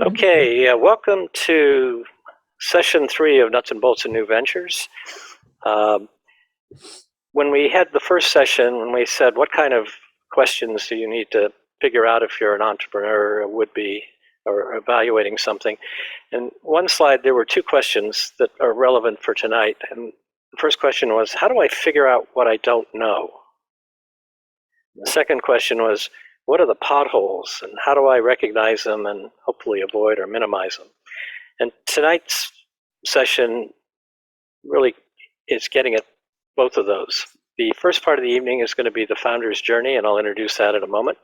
Okay, welcome to session 3 of Nuts and Bolts and New Ventures. When we had the first session, when we said, what kind of questions do you need to figure out if you're an entrepreneur or would-be or evaluating something? In one slide, there were 2 questions that are relevant for tonight. And the first question was, how do I figure out what I don't know? The second question was, what are the potholes and how do I recognize them and hopefully avoid or minimize them? And tonight's session really is getting at both of those. The first part of the evening is going to be the founder's journey, and I'll introduce that in a moment.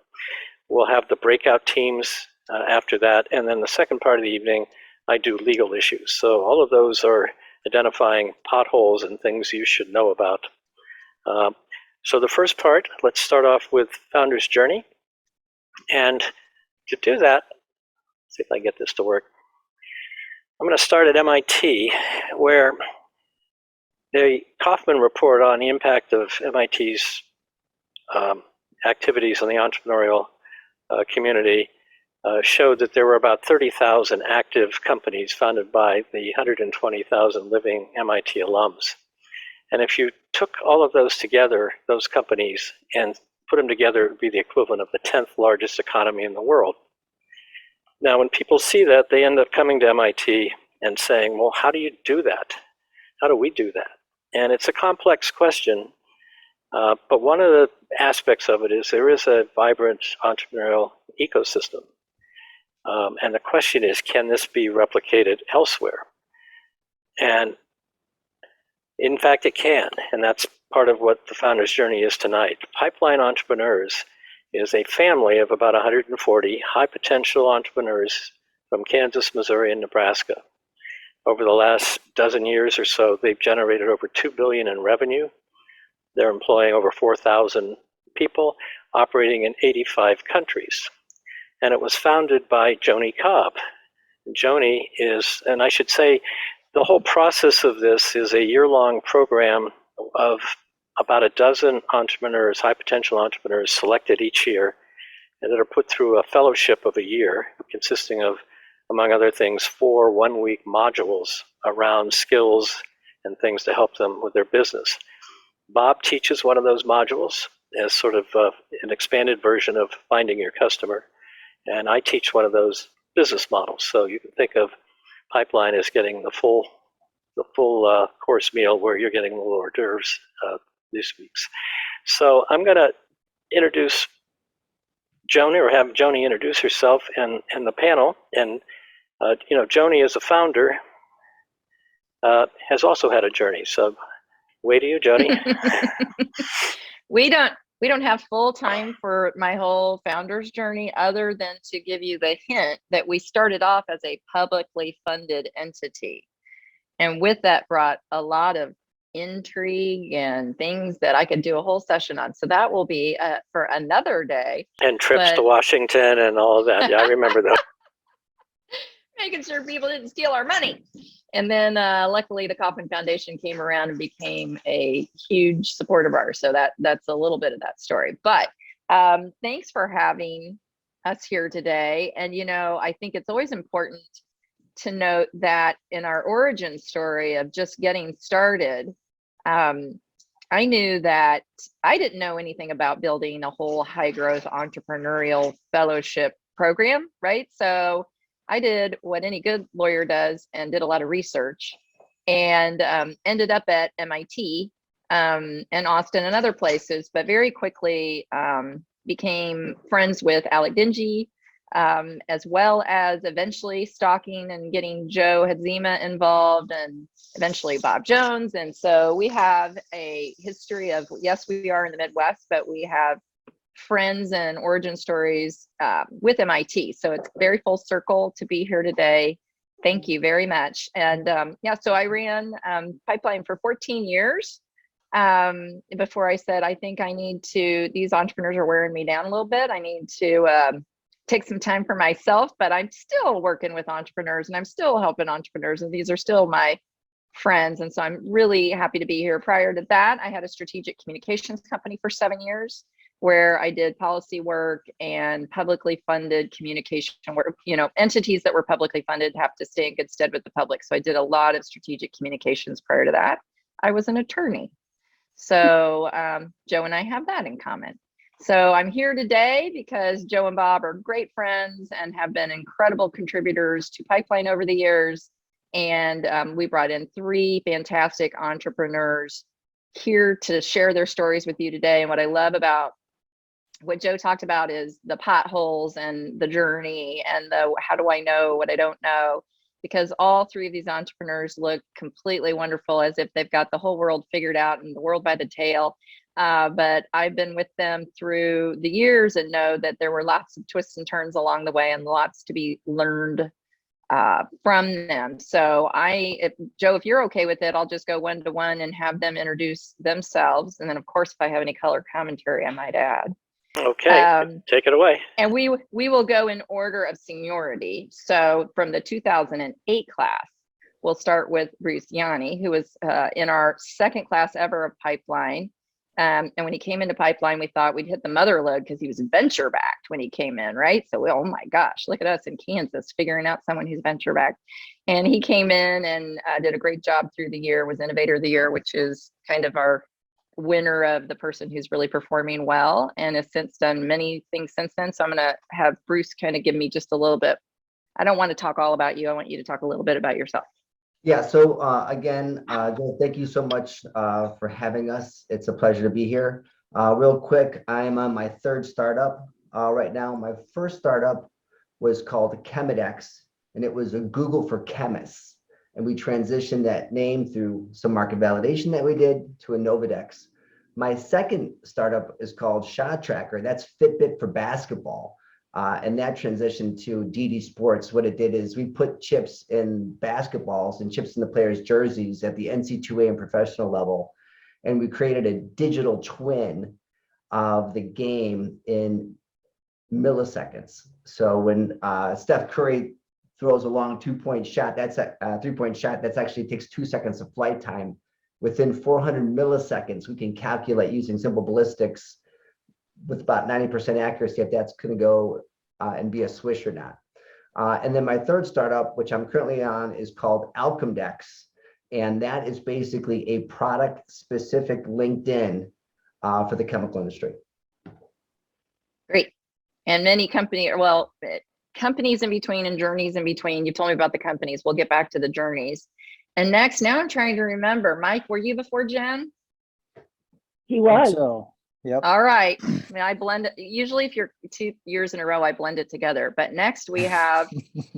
We'll have the breakout teams after that, and then the second part of the evening, I do legal issues. So all of those are identifying potholes and things you should know about. So the first part, let's start off with founder's journey. And to do that, see if I can get this to work. I'm going to start at MIT, where the Kaufman report on the impact of MIT's activities on the entrepreneurial community showed that there were about 30,000 active companies founded by the 120,000 living MIT alums. And if you took all of those together, those companies, and put them together, it would be the equivalent of the 10th largest economy in the world. Now, when people see that, they end up coming to MIT and saying, well, how do you do that? How do we do that? And it's a complex question, but one of the aspects of it is there is a vibrant entrepreneurial ecosystem. And the question is, can this be replicated elsewhere? And in fact, it can, and that's part of what the founder's journey is tonight. Pipeline Entrepreneurs is a family of about 140 high potential entrepreneurs from Kansas, Missouri, and Nebraska. Over the last dozen years or so, they've generated over $2 billion in revenue. They're employing over 4,000 people, operating in 85 countries. And it was founded by Joni Cobb. Joni is, and I should say, the whole process of this is a year-long program of about a dozen entrepreneurs, high potential entrepreneurs selected each year, and that are put through a fellowship of a year consisting of, among other things, 4 one-week modules around skills and things to help them with their business. Bob teaches one of those modules as sort of an expanded version of finding your customer, and I teach one of those business models. So you can think of Pipeline as getting the full course meal, where you're getting the hors d'oeuvres these weeks. So I'm going to introduce Joni, or have Joni introduce herself and the panel. And Joni, as a founder, has also had a journey. So, way to you, Joni. We don't have full time for my whole founder's journey, other than to give you the hint that we started off as a publicly funded entity. And with that brought a lot of intrigue and things that I could do a whole session on. So that will be for another day. And trips to Washington and all of that. Yeah, I remember that. Making sure people didn't steal our money. And then luckily the Kaufman Foundation came around and became a huge supporter of ours. So that's a little bit of that story. But thanks for having us here today. And, I think it's always important to note that in our origin story of just getting started, I knew that I didn't know anything about building a whole high growth entrepreneurial fellowship program, right? So I did what any good lawyer does and did a lot of research, and ended up at MIT and Austin and other places, but very quickly became friends with Alec Dingy, as well as eventually stalking and getting Joe Hadzima involved, and eventually Bob Jones. And so we have a history of, yes, we are in the Midwest, but we have friends and origin stories with MIT. So it's very full circle to be here today. Thank you very much. And so I ran Pipeline for 14 years before I said, I think I need to, these entrepreneurs are wearing me down a little bit. I need to take some time for myself, but I'm still working with entrepreneurs and I'm still helping entrepreneurs. And these are still my friends. And so I'm really happy to be here. Prior to that, I had a strategic communications company for 7 years where I did policy work and publicly funded communication work. Entities that were publicly funded have to stay in good stead with the public. So I did a lot of strategic communications prior to that. I was an attorney. So Joe and I have that in common. So I'm here today because Joe and Bob are great friends and have been incredible contributors to Pipeline over the years. And we brought in 3 fantastic entrepreneurs here to share their stories with you today. And what I love about what Joe talked about is the potholes and the journey and the how do I know what I don't know, because all 3 of these entrepreneurs look completely wonderful, as if they've got the whole world figured out and the world by the tail. But I've been with them through the years and know that there were lots of twists and turns along the way and lots to be learned from them. So Joe, if you're okay with it, I'll just go one-to-one and have them introduce themselves. And then of course, if I have any color commentary, I might add. Okay, take it away. And we will go in order of seniority. So from the 2008 class, we'll start with Bruce Ianni, who was in our 2nd class ever of Pipeline. And when he came into Pipeline, we thought we'd hit the mother lode because he was venture backed when he came in, right? So, oh my gosh, look at us in Kansas figuring out someone who's venture backed. And he came in and did a great job through the year, was Innovator of the Year, which is kind of our winner of the person who's really performing well, and has since done many things since then. So I'm going to have Bruce kind of give me just a little bit. I don't want to talk all about you. I want you to talk a little bit about yourself. Yeah, so again, Joel, thank you so much for having us. It's a pleasure to be here. Real quick, I am on my 3rd startup right now. My first startup was called ALCHEMDEX, and it was a Google for chemists. And we transitioned that name through some market validation that we did to Innovadex. My 2nd startup is called ShotTracker. That's Fitbit for basketball. And that transitioned to DD Sports. What it did is we put chips in basketballs and chips in the players' jerseys at the NC2A and professional level. And we created a digital twin of the game in milliseconds. So when Steph Curry throws a long 2-point shot, that's a 3-point shot, that's actually takes 2 seconds of flight time. Within 400 milliseconds, we can calculate using simple ballistics with about 90% accuracy if that's going to go and be a swish or not. And then my 3rd startup, which I'm currently on, is called ALCHEMDEX. And that is basically a product-specific LinkedIn for the chemical industry. Great. And many companies in between and journeys in between. You told me about the companies. We'll get back to the journeys. And next, now I'm trying to remember. Mike, were you before Jen? He was. So, yep. All right. I mean, I blend it. Usually if you're 2 years in a row, I blend it together. But next we have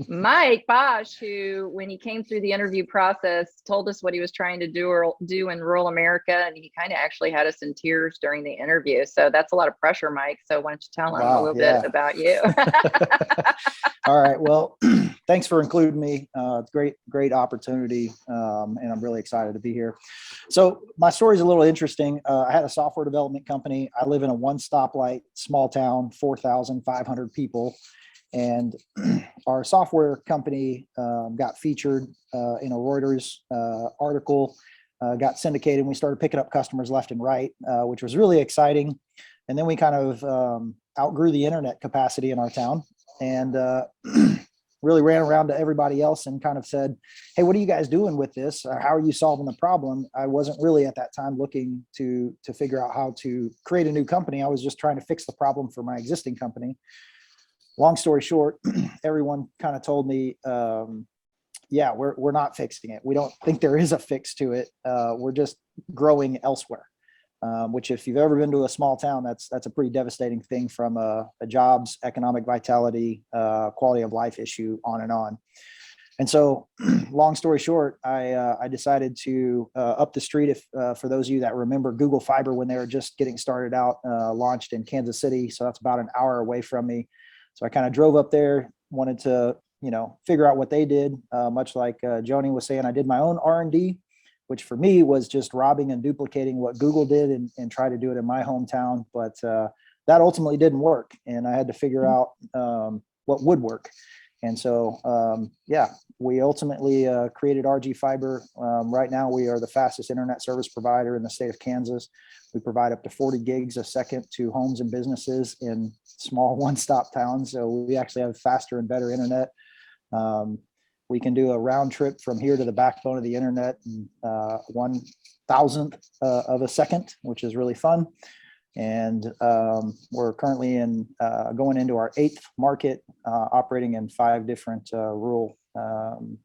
Mike Bosch, who, when he came through the interview process, told us what he was trying to do in rural America. And he kind of actually had us in tears during the interview. So that's a lot of pressure, Mike. So why don't you tell him a little bit about you? All right. Well, thanks for including me. It's great opportunity. And I'm really excited to be here. So my story is a little interesting. I had a software development company. I live in a 1 stoplight, small town, 4,500 people. And our software company got featured in a Reuters article, got syndicated, and we started picking up customers left and right, which was really exciting. And then we kind of outgrew the internet capacity in our town, and really ran around to everybody else and kind of said, hey, what are you guys doing with this? How are you solving the problem? I wasn't really at that time looking to figure out how to create a new company. I was just trying to fix the problem for my existing company. Long story short, everyone kind of told me, yeah, we're not fixing it. We don't think there is a fix to it. We're just growing elsewhere. Which, if you've ever been to a small town, that's a pretty devastating thing from a jobs, economic vitality, quality of life issue, on and on. And so, long story short, I decided to up the street. If for those of you that remember, Google Fiber, when they were just getting started out, launched in Kansas City, so that's about an hour away from me. So I kind of drove up there, wanted to figure out what they did. Much like Joni was saying, I did my own R&D, which for me was just robbing and duplicating what Google did and try to do it in my hometown. But that ultimately didn't work. And I had to figure out what would work. And so, yeah, we ultimately created RG Fiber. Right now, we are the fastest internet service provider in the state of Kansas. We provide up to 40 gigs a second to homes and businesses in small one-stop towns. So we actually have faster and better internet. We can do a round trip from here to the backbone of the internet in 1,000th of a second, which is really fun. And we're currently going into our 8th market, operating in 5 different rural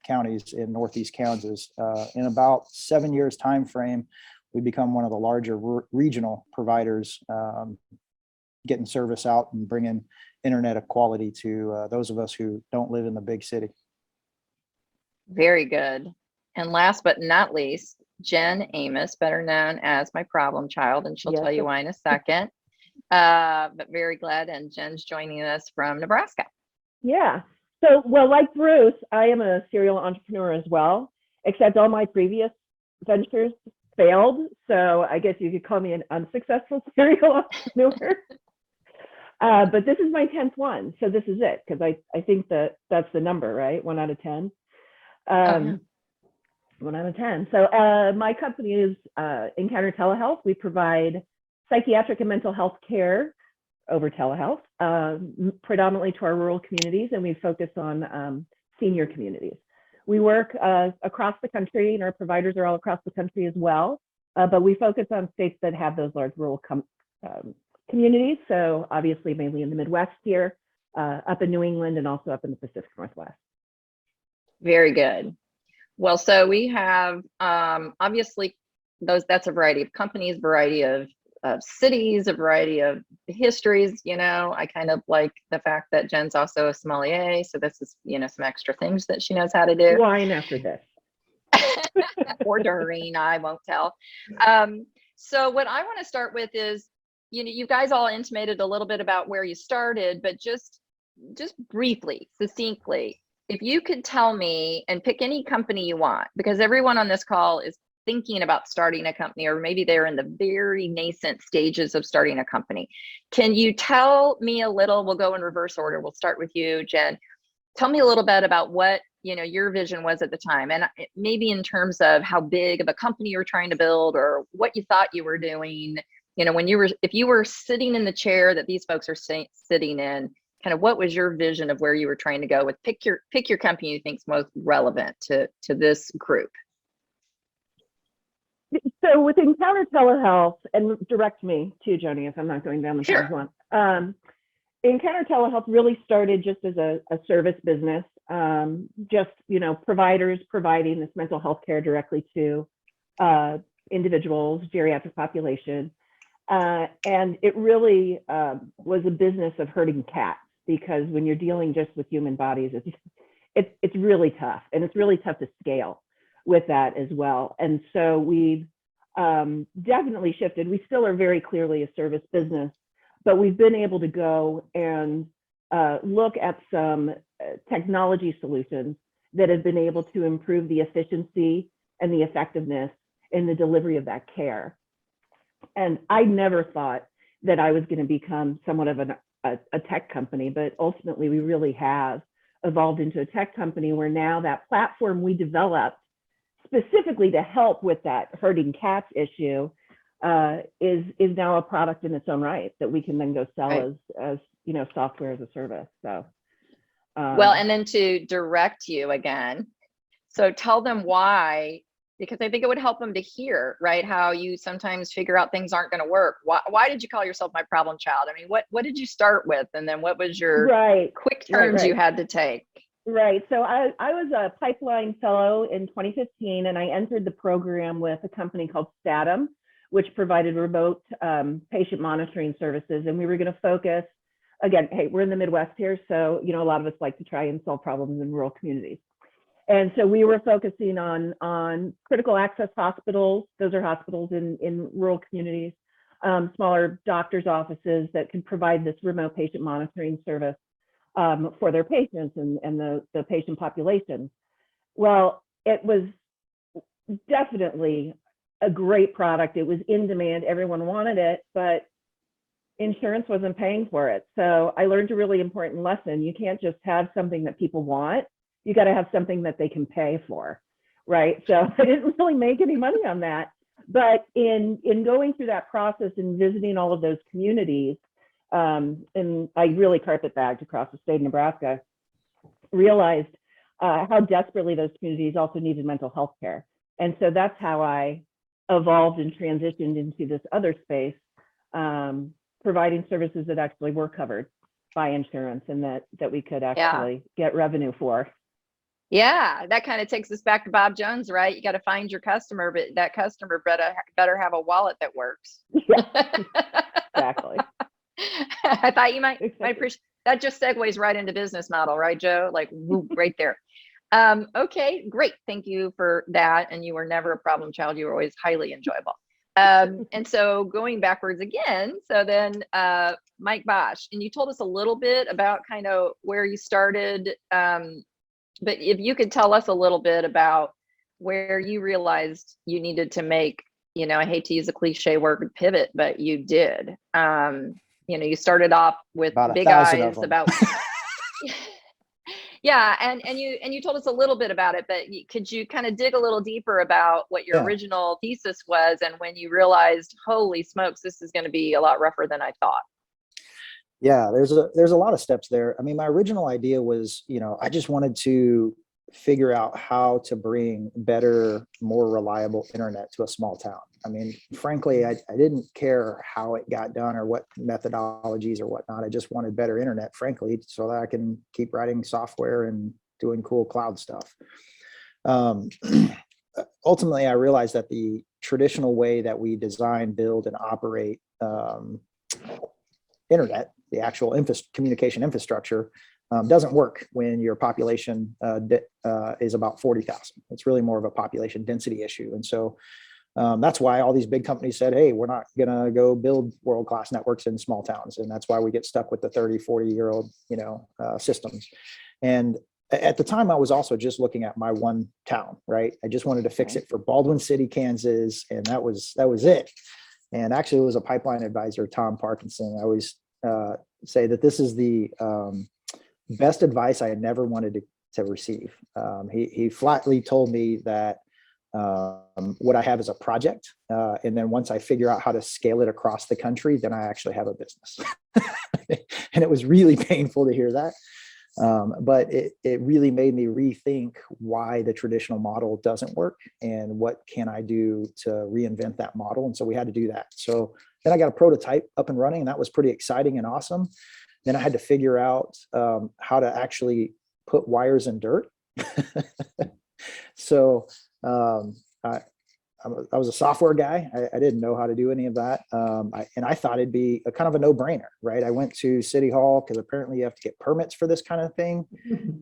counties in Northeast Kansas. In about 7 years time frame, we become one of the larger regional providers, getting service out and bringing internet equality to those of us who don't live in the big city. Very good. And last but not least, Jen Amos, better known as my problem child, and she'll Yes. tell you why in a second. But very glad, and Jen's joining us from Nebraska. Yeah. So, well, like Bruce, I am a serial entrepreneur as well, except all my previous ventures failed. So I guess you could call me an unsuccessful serial entrepreneur. But this is my 10th one. So this is it, because I think that's the number, right? 1 out of 10. 1 out of 10. So my company is Encounter Telehealth. We provide psychiatric and mental health care over telehealth, predominantly to our rural communities, and we focus on senior communities. We work across the country, and our providers are all across the country as well, but we focus on states that have those large rural communities. So obviously mainly in the Midwest here, up in New England, and also up in the Pacific Northwest. Very good. Well, so we have obviously that's a variety of companies, variety of cities, a variety of histories. You know, I kind of like the fact that Jen's also a sommelier, so this is, you know, some extra things that she knows how to do. Wine after this. Or during, I won't tell. So what I want to start with is, you know, you guys all intimated a little bit about where you started, but just briefly, succinctly, if you could tell me, and pick any company you want, because everyone on this call is thinking about starting a company, or maybe they're in the very nascent stages of starting a company. Can you tell me a little, we'll go in reverse order. We'll start with you, Jen. Tell me a little bit about what, you know, your vision was at the time, and maybe in terms of how big of a company you were trying to build, or what you thought you were doing. You know, if you were sitting in the chair that these folks are sitting in, kind of what was your vision of where you were trying to go with? Pick your company you think's most relevant to this group. So with Encounter Telehealth, and direct me too, Joni, if I'm not going down the Sure. same one. Encounter Telehealth really started just as a service business, just, you know, providers providing this mental health care directly to individuals, geriatric population. And it really was a business of herding cats, because when you're dealing just with human bodies, it's really tough, and it's really tough to scale with that as well. And so we've definitely shifted. We still are very clearly a service business, but we've been able to go and look at some technology solutions that have been able to improve the efficiency and the effectiveness in the delivery of that care. And I never thought that I was going to become somewhat of a tech company, but ultimately we really have evolved into a tech company, where now that platform we developed specifically to help with that herding cats issue is now a product in its own right that we can then go sell Right. as you know, software as a service. So Well, and then to direct you again, so tell them why, because I think it would help them to hear, right, how you sometimes figure out things aren't going to work. Why did you call yourself my problem child? I mean, what did you start with, and then what was your quick turns you had to take? Right. So I was a pipeline fellow in 2015, and I entered the program with a company called Statum, which provided remote patient monitoring services. And we were going to focus, again, hey, we're in the Midwest here, so, you know, a lot of us like to try and solve problems in rural communities. And so we were focusing on critical access hospitals. Those are hospitals in rural communities, smaller doctors' offices that can provide this remote patient monitoring service for their patients and the patient population. Well, it was definitely a great product. It was in demand. Everyone wanted it, but insurance wasn't paying for it. So I learned a really important lesson. You can't just have something that people want. You got to have something that they can pay for, right? So I didn't really make any money on that. But in going through that process and visiting all of those communities, and I really carpetbagged across the state of Nebraska, realized how desperately those communities also needed mental health care. And so that's how I evolved and transitioned into this other space, providing services that actually were covered by insurance and that we could actually get revenue for. Yeah, that kind of takes us back to Bob Jones, right? You got to find your customer, but that customer better have a wallet that works. Yeah, exactly. I thought you might appreciate that. Just segues right into business model, right, Joe? Like whoop, right there. Okay, great. Thank you for that. And you were never a problem child. You were always highly enjoyable. And so going backwards again, so then Mike Bosch, and you told us a little bit about kind of where you started. But if you could tell us a little bit about where you realized you needed to make, I hate to use a cliche word pivot, but you did. You started off with About big 1,000 of eyes them. about yeah, and you told us a little bit about it, but could you kind of dig a little deeper about what your original thesis was and when you realized, holy smokes, this is going to be a lot rougher than I thought? Yeah, there's a lot of steps there. I mean, my original idea was, I just wanted to figure out how to bring better, more reliable internet to a small town. I mean, frankly, I didn't care how it got done or what methodologies or whatnot. I just wanted better internet, frankly, so that I can keep writing software and doing cool cloud stuff. Ultimately, I realized that the traditional way that we design, build, and operate internet, the actual communication infrastructure, doesn't work when your population is about 40,000. It's really more of a population density issue. And so that's why all these big companies said, hey, we're not going to go build world-class networks in small towns. And that's why we get stuck with the 30, 40-year-old, systems. And at the time, I was also just looking at my one town, right? I just wanted to fix it for Baldwin City, Kansas. And that was it. And actually, it was a pipeline advisor, Tom Parkinson. I always say that this is the best advice I had never wanted to receive. He flatly told me that what I have is a project. And then once I figure out how to scale it across the country, then I actually have a business. And it was really painful to hear that. But it really made me rethink why the traditional model doesn't work and what can I do to reinvent that model. And so we had to do that. So then I got a prototype up and running, and that was pretty exciting and awesome. Then I had to figure out how to actually put wires in dirt. So I was a software guy. I didn't know how to do any of that. And I thought it'd be a kind of a no-brainer, right? I went to City Hall because apparently you have to get permits for this kind of thing.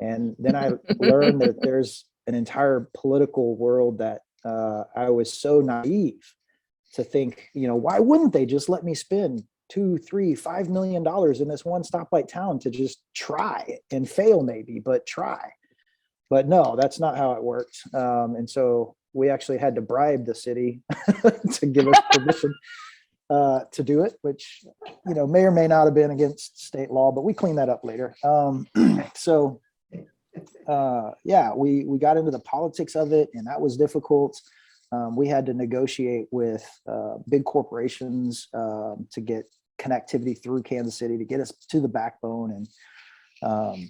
And then I learned that there's an entire political world that I was so naive to think, why wouldn't they just let me spend $2, $3, $5 million in this one stoplight town to just try and fail maybe, but try. But no, that's not how it worked. And so we actually had to bribe the city to give us permission to do it, which, may or may not have been against state law, but we cleaned that up later. So we got into the politics of it, and that was difficult. We had to negotiate with big corporations to get connectivity through Kansas City to get us to the backbone. And,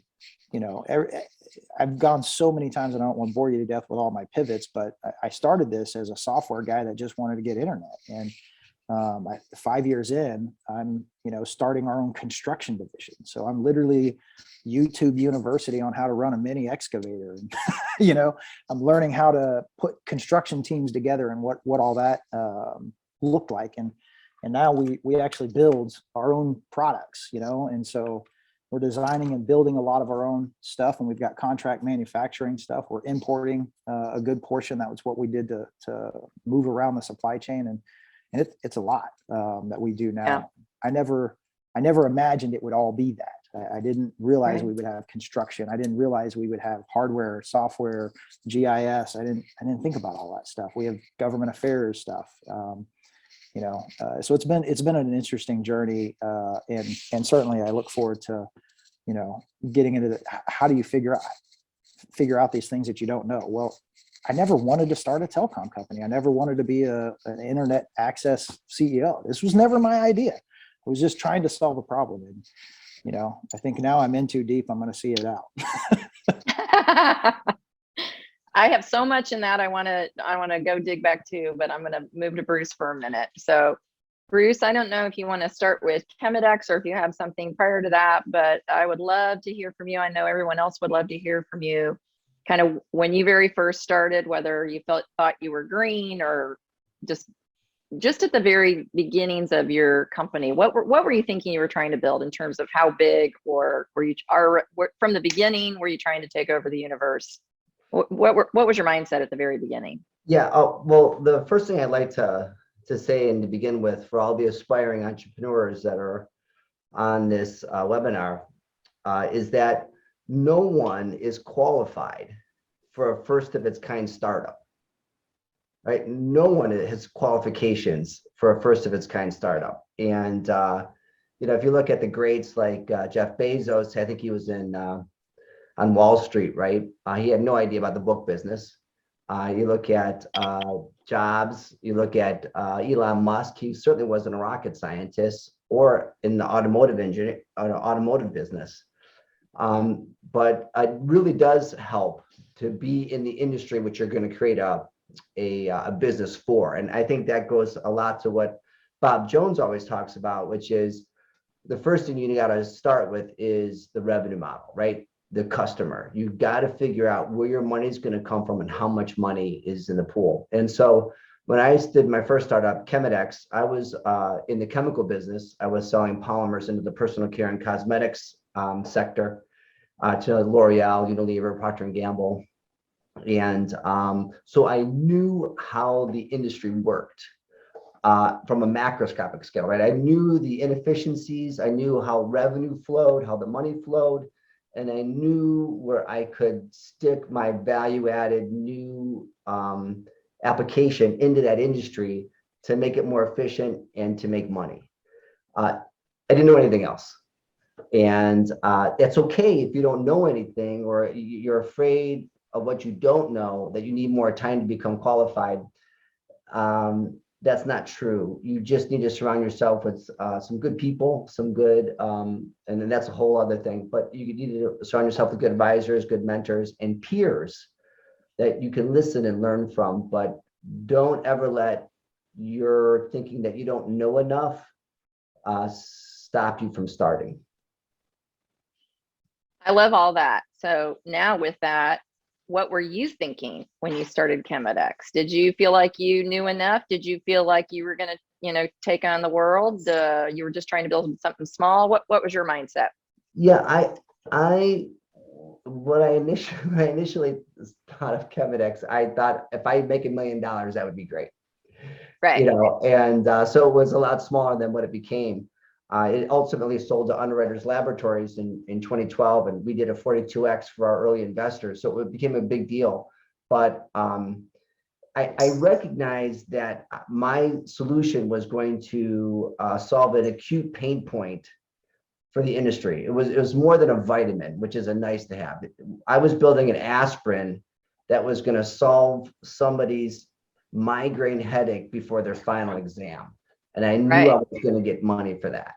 I've gone so many times, and I don't want to bore you to death with all my pivots, but I started this as a software guy that just wanted to get internet. And 5 years in, I'm, starting our own construction division. So I'm literally YouTube University on how to run a mini excavator. And, I'm learning how to put construction teams together and what all that looked like. And now we actually build our own products, and so we're designing and building a lot of our own stuff, and we've got contract manufacturing stuff. We're importing a good portion. That was what we did to move around the supply chain, and it's a lot that we do now. Yeah. I never imagined it would all be that. I didn't realize we would have construction. I didn't realize we would have hardware, software, GIS. I didn't think about all that stuff. We have government affairs stuff. So it's been an interesting journey, and certainly I look forward to, getting into how do you figure out these things that you don't know. Well, I never wanted to start a telecom company. I never wanted to be an internet access CEO. This was never my idea. I was just trying to solve a problem. And, I think now I'm in too deep. I'm going to see it out. I have so much in that I want to go dig back to, but I'm going to move to Bruce for a minute. So Bruce, I don't know if you want to start with Chemedex or if you have something prior to that, but I would love to hear from you. I know everyone else would love to hear from you. Kind of when you very first started, whether you thought you were green or just at the very beginnings of your company, what were you thinking you were trying to build in terms of how big, or from the beginning, were you trying to take over the universe? What was your mindset at the very beginning? Yeah. Oh, well, the first thing I'd like to say and to begin with, for all the aspiring entrepreneurs that are on this webinar, is that no one is qualified for a first of its kind startup, right? No one has qualifications for a first of its kind startup. And, if you look at the greats like Jeff Bezos, I think he was on Wall Street, right? He had no idea about the book business. You look at Jobs, you look at Elon Musk, he certainly wasn't a rocket scientist or in the automotive business. But it really does help to be in the industry which you're going to create a business for. And I think that goes a lot to what Bob Jones always talks about, which is the first thing you got to start with is the revenue model, right? The customer. You've got to figure out where your money is going to come from and how much money is in the pool. And so when I did my first startup, Chemedex, I was in the chemical business. I was selling polymers into the personal care and cosmetics sector to L'Oreal, Unilever, Procter & Gamble. And so I knew how the industry worked from a macroscopic scale, right? I knew the inefficiencies. I knew how revenue flowed, how the money flowed. And I knew where I could stick my value-added new application into that industry to make it more efficient and to make money. I didn't know anything else. And that's okay if you don't know anything or you're afraid of what you don't know, that you need more time to become qualified. That's not true. You just need to surround yourself with some good people, some good, and then that's a whole other thing. But you need to surround yourself with good advisors, good mentors, and peers that you can listen and learn from. But don't ever let your thinking that you don't know enough stop you from starting. I love all that. So now with that, what were you thinking when you started Chemedex? Did you feel like you knew enough? Did you feel like you were going to, take on the world? You were just trying to build something small. What was your mindset? Yeah, when I initially thought of Chemedex, I thought if I make $1 million, that would be great. Right. And so it was a lot smaller than what it became. It ultimately sold to Underwriters Laboratories in 2012, and we did a 42x for our early investors. So it became a big deal. But I recognized that my solution was going to solve an acute pain point for the industry. It was more than a vitamin, which is a nice to have. I was building an aspirin that was going to solve somebody's migraine headache before their final exam. And I knew I was going to get money for that.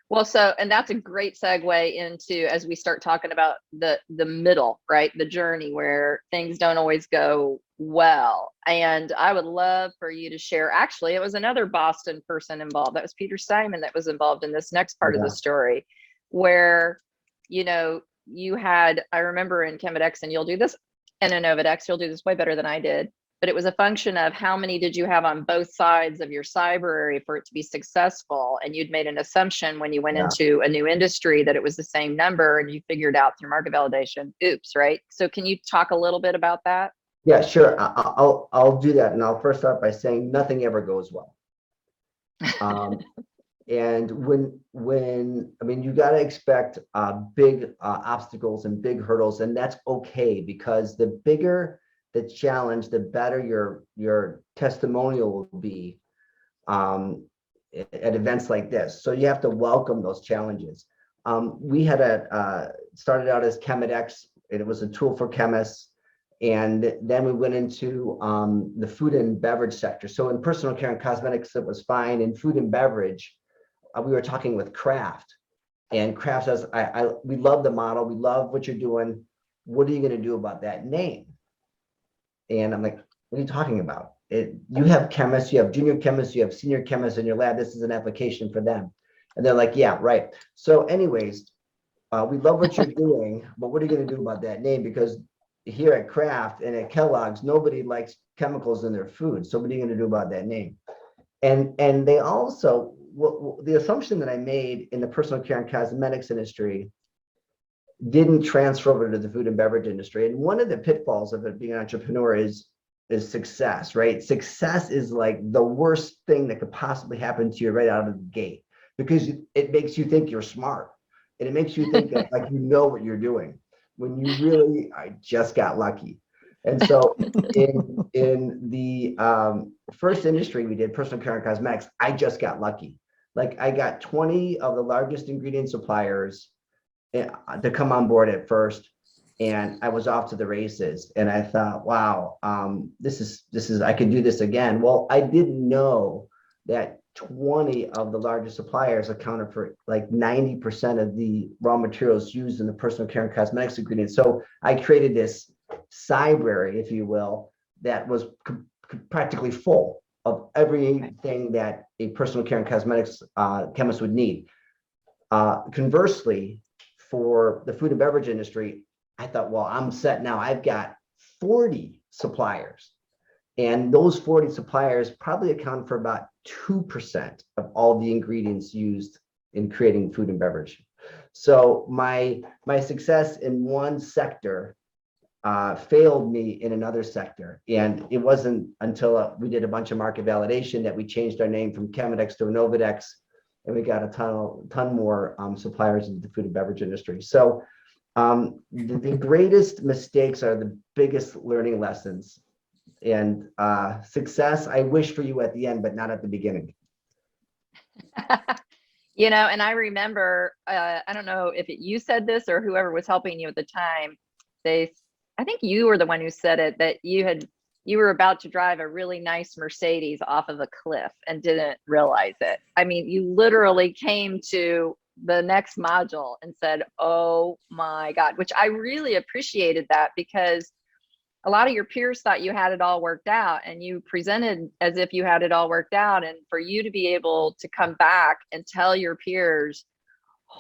Well, and that's a great segue into, as we start talking about the middle, right? The journey where things don't always go well. And I would love for you to share, actually, it was another Boston person involved. That was Peter Simon that was involved in this next part of the story, where, you had, I remember in Chemedex, and you'll do this, and Innovadex, you'll do this way better than I did. But it was a function of how many did you have on both sides of your cyber area for it to be successful. And you'd made an assumption when you went into a new industry that it was the same number, and you figured out through market validation, oops, right? So can you talk a little bit about that? Yeah, sure. I'll do that. And I'll first start by saying nothing ever goes well. And you got to expect big obstacles and big hurdles, and that's okay, because the bigger the challenge, the better your testimonial will be at events like this. So you have to welcome those challenges. We had started out as ChemIndex. It was a tool for chemists. And then we went into the food and beverage sector. So in personal care and cosmetics, it was fine. In food and beverage, we were talking with Kraft. And Kraft says, we love the model. We love what you're doing. What are you going to do about that name? And I'm like, what are you talking about? You have chemists, you have junior chemists, you have senior chemists in your lab. This is an application for them. And they're like, yeah, right. So anyways, we love what you're doing, but what are you going to do about that name? Because here at Kraft and at Kellogg's, nobody likes chemicals in their food. So what are you going to do about that name? And they also, the assumption that I made in the personal care and cosmetics industry didn't transfer over to the food and beverage industry. And one of the pitfalls of it being an entrepreneur is success, right? Success is like the worst thing that could possibly happen to you right out of the gate, because it makes you think you're smart. And it makes you think that like you know what you're doing, when you really, I just got lucky. And so in the first industry we did, personal care and cosmetics, I just got lucky. Like I got 20 of the largest ingredient suppliers to come on board at first, and I was off to the races. And I thought, wow, this is I could do this again. Well, I didn't know that 20 of the largest suppliers accounted for like 90% of the raw materials used in the personal care and cosmetics ingredients. So I created this library, if you will, that was practically full of everything that a personal care and cosmetics chemist would need. Conversely, for the food and beverage industry, I thought, well, I'm set now. I've got 40 suppliers. And those 40 suppliers probably account for about 2% of all the ingredients used in creating food and beverage. So my success in one sector failed me in another sector. And it wasn't until we did a bunch of market validation that we changed our name from ChemiDex to Innovadex, and we got a ton more suppliers into the food and beverage industry. So the greatest mistakes are the biggest learning lessons. And success, I wish for you at the end, but not at the beginning. You know, and I remember, I don't know if you said this or whoever was helping you at the time, I think you were the one who said it, that you were about to drive a really nice Mercedes off of a cliff and didn't realize it. I mean, you literally came to the next module and said, oh my God, which I really appreciated that, because a lot of your peers thought you had it all worked out, and you presented as if you had it all worked out. And for you to be able to come back and tell your peers,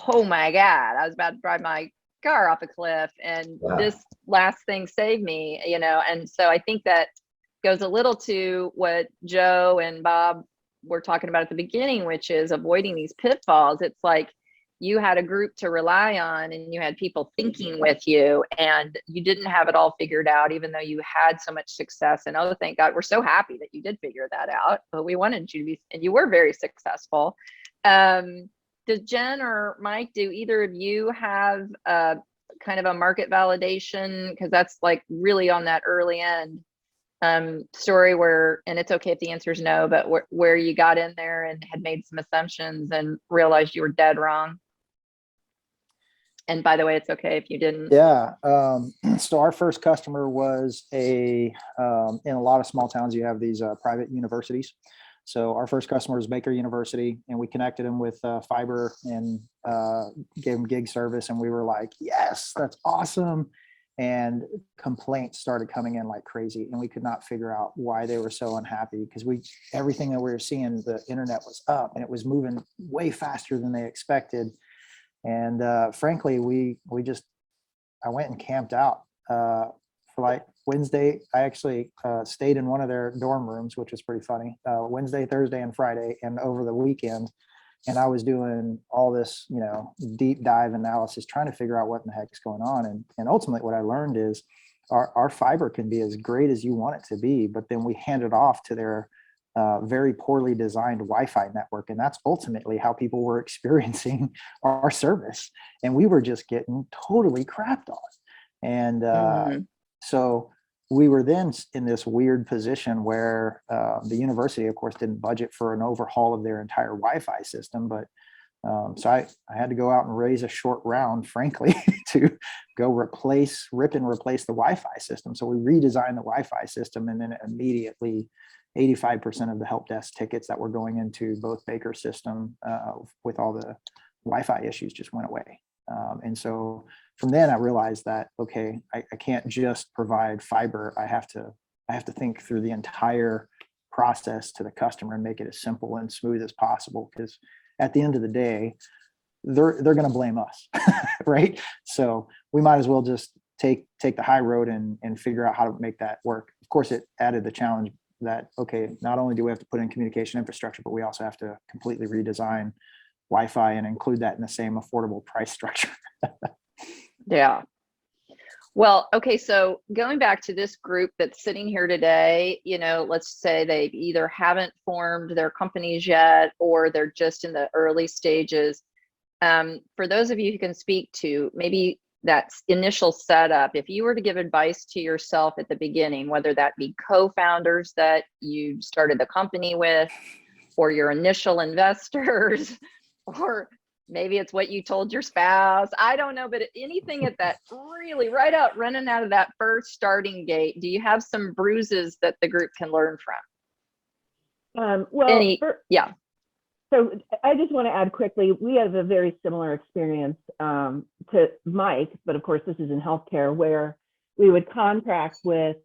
oh my God, I was about to drive my car off a cliff and this last thing saved me, you know. And so I think that goes a little to what Joe and Bob were talking about at the beginning, which is avoiding these pitfalls. It's like you had a group to rely on, and you had people thinking with you, and you didn't have it all figured out, even though you had so much success. And oh, thank God, we're so happy that you did figure that out, but we wanted you to be, and you were very successful. Does Jen or Mike, do either of you have kind of a market validation? Because that's like really on that early end story where, and it's okay if the answer is no, but where you got in there and had made some assumptions and realized you were dead wrong. And by the way, it's okay if you didn't. Yeah. So our first customer was in a lot of small towns, you have these private universities. So our first customer was Baker University, and we connected them with fiber and gave them gig service. And we were like, yes, that's awesome. And complaints started coming in like crazy, and we could not figure out why they were so unhappy, because everything that we were seeing, the internet was up and it was moving way faster than they expected. And frankly, I went and camped out for like Wednesday. I actually stayed in one of their dorm rooms, which was pretty funny, Wednesday, Thursday, and Friday, and over the weekend. And I was doing all this, you know, deep dive analysis, trying to figure out what in the heck's going on. And ultimately what I learned is our fiber can be as great as you want it to be, but then we hand it off to their very poorly designed Wi-Fi network. And that's ultimately how people were experiencing our service. And we were just getting totally crapped on. And so we were then in this weird position where the university, of course, didn't budget for an overhaul of their entire Wi-Fi system. But so I had to go out and raise a short round, frankly, to go rip and replace the Wi-Fi system. So we redesigned the Wi-Fi system, and then immediately 85% of the help desk tickets that were going into both Baker's system with all the Wi-Fi issues just went away. And so from then I realized that, okay, I can't just provide fiber. I have to think through the entire process to the customer and make it as simple and smooth as possible. Because at the end of the day, they're going to blame us, right? So we might as well just take the high road and figure out how to make that work. Of course, it added the challenge that, okay, not only do we have to put in communication infrastructure, but we also have to completely redesign Wi-Fi and include that in the same affordable price structure. Yeah. Well, okay, so going back to this group that's sitting here today, let's say they either haven't formed their companies yet, or they're just in the early stages. For those of you who can speak to maybe that initial setup, if you were to give advice to yourself at the beginning, whether that be co-founders that you started the company with, or your initial investors, or maybe it's what you told your spouse, I don't know, but anything at that really running out of that first starting gate, do you have some bruises that the group can learn from? Yeah. So I just want to add quickly, we have a very similar experience to Mike, but of course this is in healthcare, where we would contract with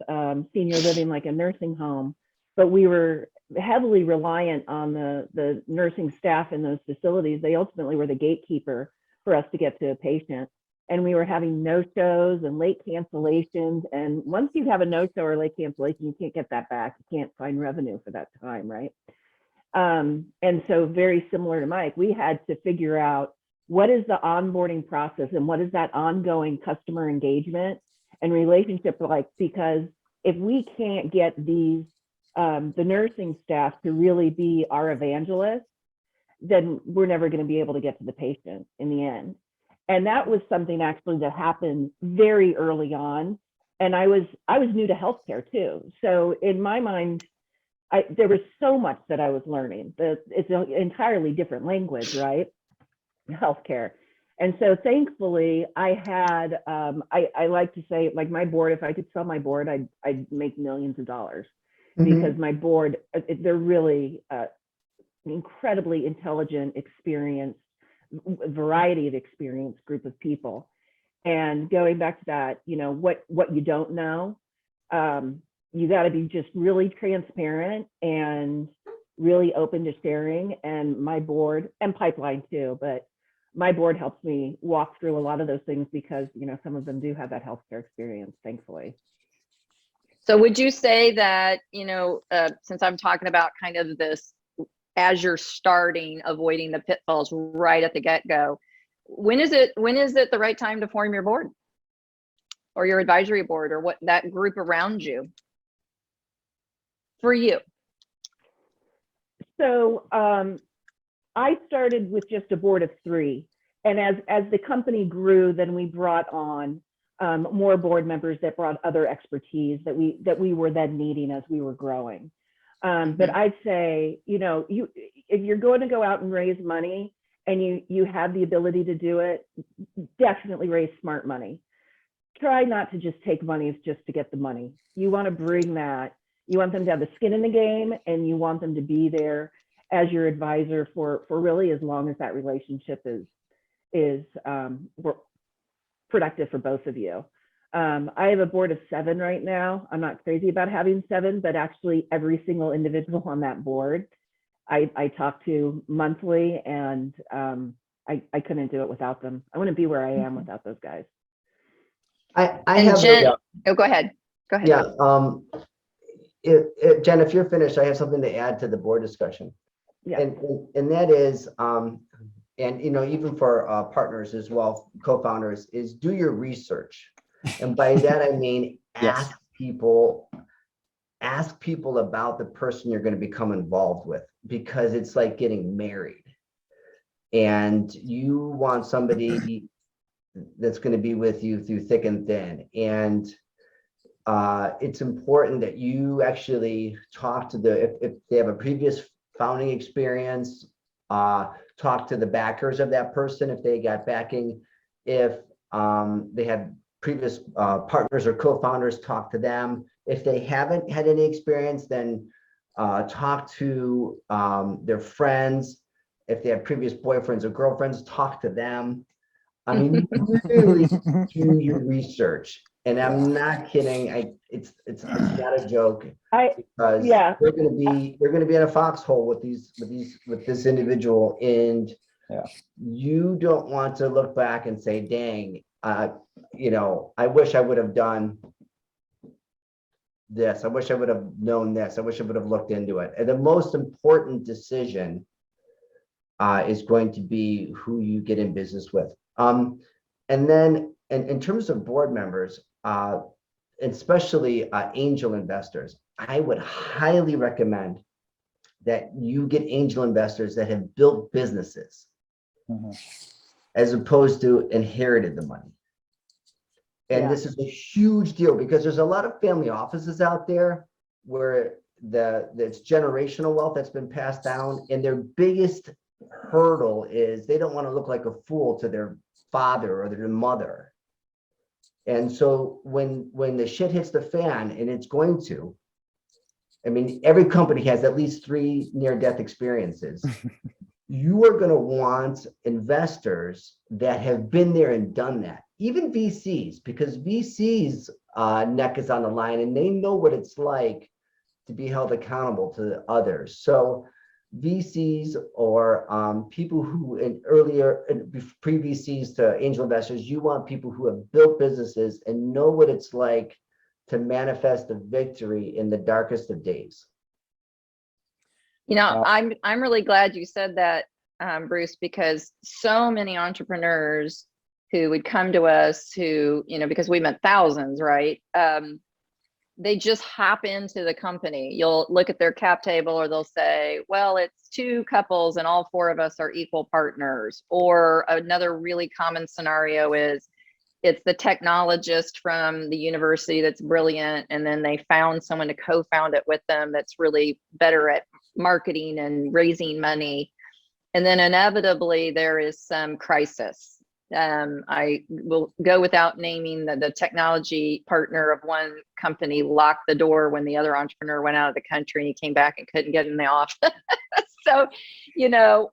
senior living like a nursing home, but we were heavily reliant on the nursing staff in those facilities. They ultimately were the gatekeeper for us to get to a patient. And we were having no-shows and late cancellations. And once you have a no-show or late cancellation, you can't get that back. You can't find revenue for that time, right? And so very similar to Mike, we had to figure out what is the onboarding process and what is that ongoing customer engagement and relationship like, because if we can't get these the nursing staff to really be our evangelists, then we're never going to be able to get to the patient in the end. And that was something actually that happened very early on. And I was new to healthcare too. So in my mind, there was so much that I was learning. It's an entirely different language, right? Healthcare. And so thankfully I had, I like to say, like, my board, if I could sell my board, I'd make millions of dollars. Because my board, they're really incredibly intelligent, experienced, variety of experienced group of people. And going back to that, what you don't know, you got to be just really transparent and really open to sharing. And my board, and pipeline too, but my board helps me walk through a lot of those things because, some of them do have that healthcare experience, thankfully. So would you say that, since I'm talking about kind of this, as you're starting, avoiding the pitfalls right at the get-go, when is it the right time to form your board or your advisory board or what that group around you for you? So I started with just a board of 3. And as the company grew, then we brought on more board members that brought other expertise that we were then needing as we were growing. But I'd say, if you're going to go out and raise money and you have the ability to do it, definitely raise smart money. Try not to just take money just to get the money. You want to bring that. You want them to have the skin in the game, and you want them to be there as your advisor for really as long as that relationship is productive for both of you. I have a board of 7 right now. I'm not crazy about having 7, but actually every single individual on that board, I talk to monthly, and I couldn't do it without them. I wouldn't be where I am without those guys. I have Jen, go ahead. Yeah. Jen, if you're finished, I have something to add to the board discussion. Yeah. And that is, and even for partners as well, co-founders, is do your research. And by that I mean ask people about the person you're going to become involved with, because it's like getting married, and you want somebody that's going to be with you through thick and thin. And it's important that you actually talk to if they have a previous founding experience, talk to the backers of that person if they got backing. If they had previous partners or co-founders, talk to them. If they haven't had any experience, then talk to their friends. If they have previous boyfriends or girlfriends, talk to them. I mean, really do your research. And I'm not kidding. It's not a joke. Because Yeah. they're gonna be in a foxhole with this individual, and you don't want to look back and say, dang, I wish I would have done this. I wish I would have known this. I wish I would have looked into it. And the most important decision is going to be who you get in business with. And then in terms of board members, especially angel investors, I would highly recommend that you get angel investors that have built businesses as opposed to inherited the money. And this is a huge deal because there's a lot of family offices out there where it's generational wealth that's been passed down, and their biggest hurdle is they don't want to look like a fool to their father or their mother. And so when the shit hits the fan, and it's going to, I mean, every company has at least 3 near-death experiences. You are going to want investors that have been there and done that. Even VCs, because VCs' neck is on the line, and they know what it's like to be held accountable to others. So VCs or people who pre-VCs to angel investors, you want people who have built businesses and know what it's like to manifest a victory in the darkest of days. I'm really glad you said that, Bruce, because so many entrepreneurs who would come to us who, because we met thousands, right? They just hop into the company. You'll look at their cap table, or they'll say, well, it's 2 couples and all 4 of us are equal partners. Or another really common scenario is it's the technologist from the university that's brilliant, and then they found someone to co-found it with them that's really better at marketing and raising money. And then inevitably there is some crisis. I will go without naming the technology partner of one company locked the door when the other entrepreneur went out of the country, and he came back and couldn't get in the office. So,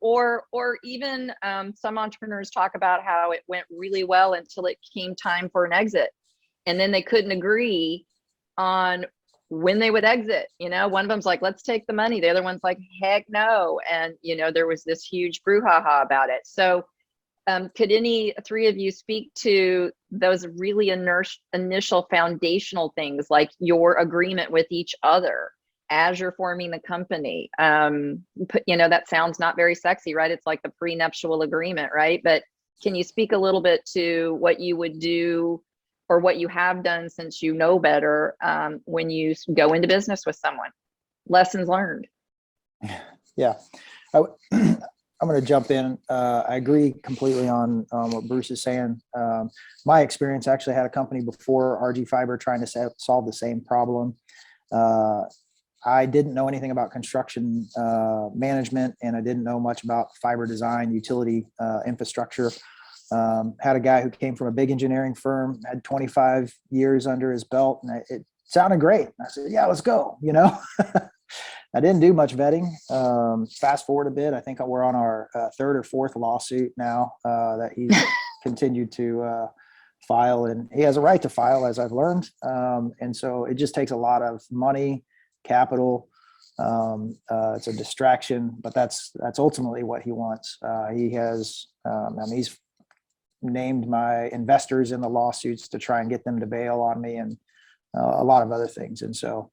or even some entrepreneurs talk about how it went really well until it came time for an exit. And then they couldn't agree on when they would exit. One of them's like, let's take the money. The other one's like, heck no. And, there was this huge brouhaha about it. So could any 3 of you speak to those really initial foundational things, like your agreement with each other as you're forming the company? That sounds not very sexy, right? It's like the prenuptial agreement, right? But can you speak a little bit to what you would do or what you have done since you know better when you go into business with someone? Lessons learned. Yeah. I'm going to jump in. I agree completely on what Bruce is saying. My experience, actually had a company before RG Fiber trying to solve the same problem. I didn't know anything about construction management, and I didn't know much about fiber design, utility infrastructure. Had a guy who came from a big engineering firm, had 25 years under his belt, and it sounded great. I said, yeah, let's go, I didn't do much vetting. Fast forward a bit, I think we're on our 3rd or 4th lawsuit now that he's continued to file, and he has a right to file, as I've learned. And so it just takes a lot of money, capital. It's a distraction, but that's ultimately what he wants. He has, he's named my investors in the lawsuits to try and get them to bail on me, and a lot of other things. And so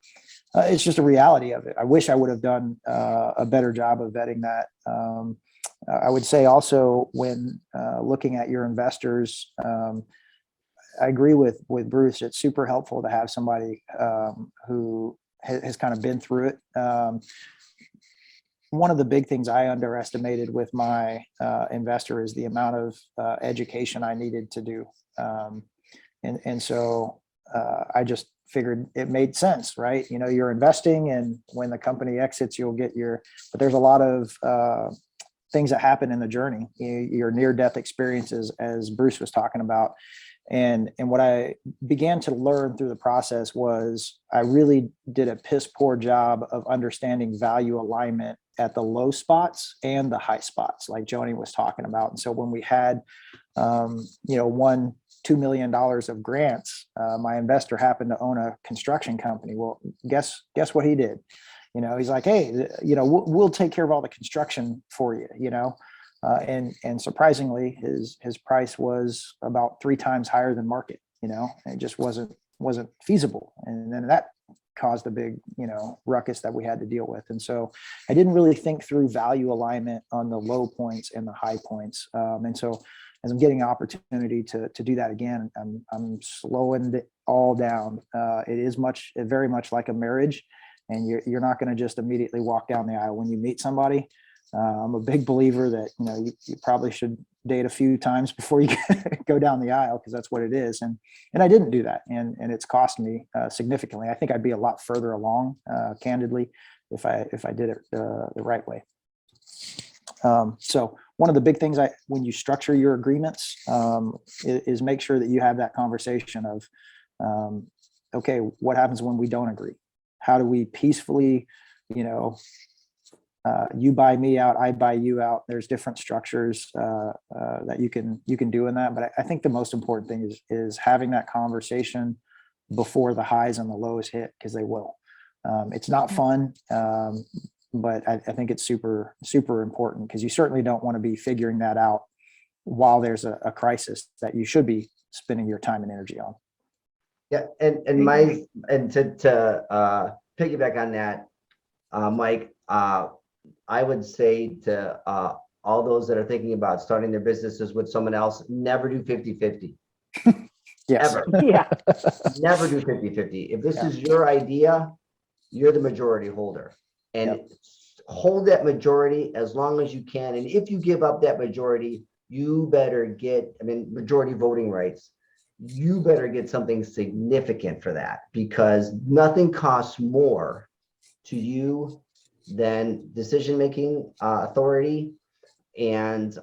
it's just a reality of it. I wish I would have done a better job of vetting that. I would say also, when looking at your investors, I agree with Bruce. It's super helpful to have somebody who has kind of been through it. One of the big things I underestimated with my investor is the amount of education I needed to do. And so I just figured it made sense, right? You know, you're investing, and when the company exits, you'll get but there's a lot of things that happen in the journey, your near-death experiences, as Bruce was talking about. And what I began to learn through the process was I really did a piss poor job of understanding value alignment at the low spots and the high spots, like Joni was talking about. And so when we had, $2 million of grants, my investor happened to own a construction company. Well, guess what he did? You know, he's like, hey, we'll take care of all the construction for you, and surprisingly, his price was about 3 times higher than market. It just wasn't feasible, and then that caused a big ruckus that we had to deal with. And so I didn't really think through value alignment on the low points and the high points. And so as I'm getting an opportunity to do that again, I'm slowing it all down. It is very much like a marriage, and you're not going to just immediately walk down the aisle when you meet somebody. I'm a big believer that you probably should date a few times before you go down the aisle, because that's what it is. And I didn't do that, and it's cost me significantly. I think I'd be a lot further along, candidly, if I did it the right way. So one of the big things when you structure your agreements is make sure that you have that conversation of, okay, what happens when we don't agree? How do we peacefully, you buy me out, I buy you out. There's different structures that you can do in that. But I think the most important thing is having that conversation before the highs and the lows hit, because they will. It's not fun, but I think it's super, super important, because you certainly don't want to be figuring that out while there's a crisis that you should be spending your time and energy on. Yeah, and to piggyback on that, Mike, I would say to all those that are thinking about starting their businesses with someone else, never do 50-50. Yes. Ever. Yeah. Never do 50-50. If this is your idea, you're the majority holder. And hold that majority as long as you can. And if you give up that majority, you better get, majority voting rights, you better get something significant for that, because nothing costs more to you than decision-making authority and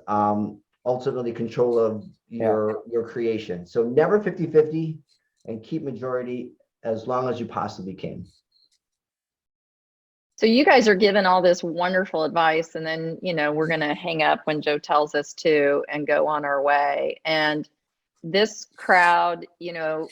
ultimately control of your creation. So never 50-50, and keep majority as long as you possibly can. So you guys are given all this wonderful advice, and then, we're going to hang up when Joe tells us to and go on our way. And this crowd,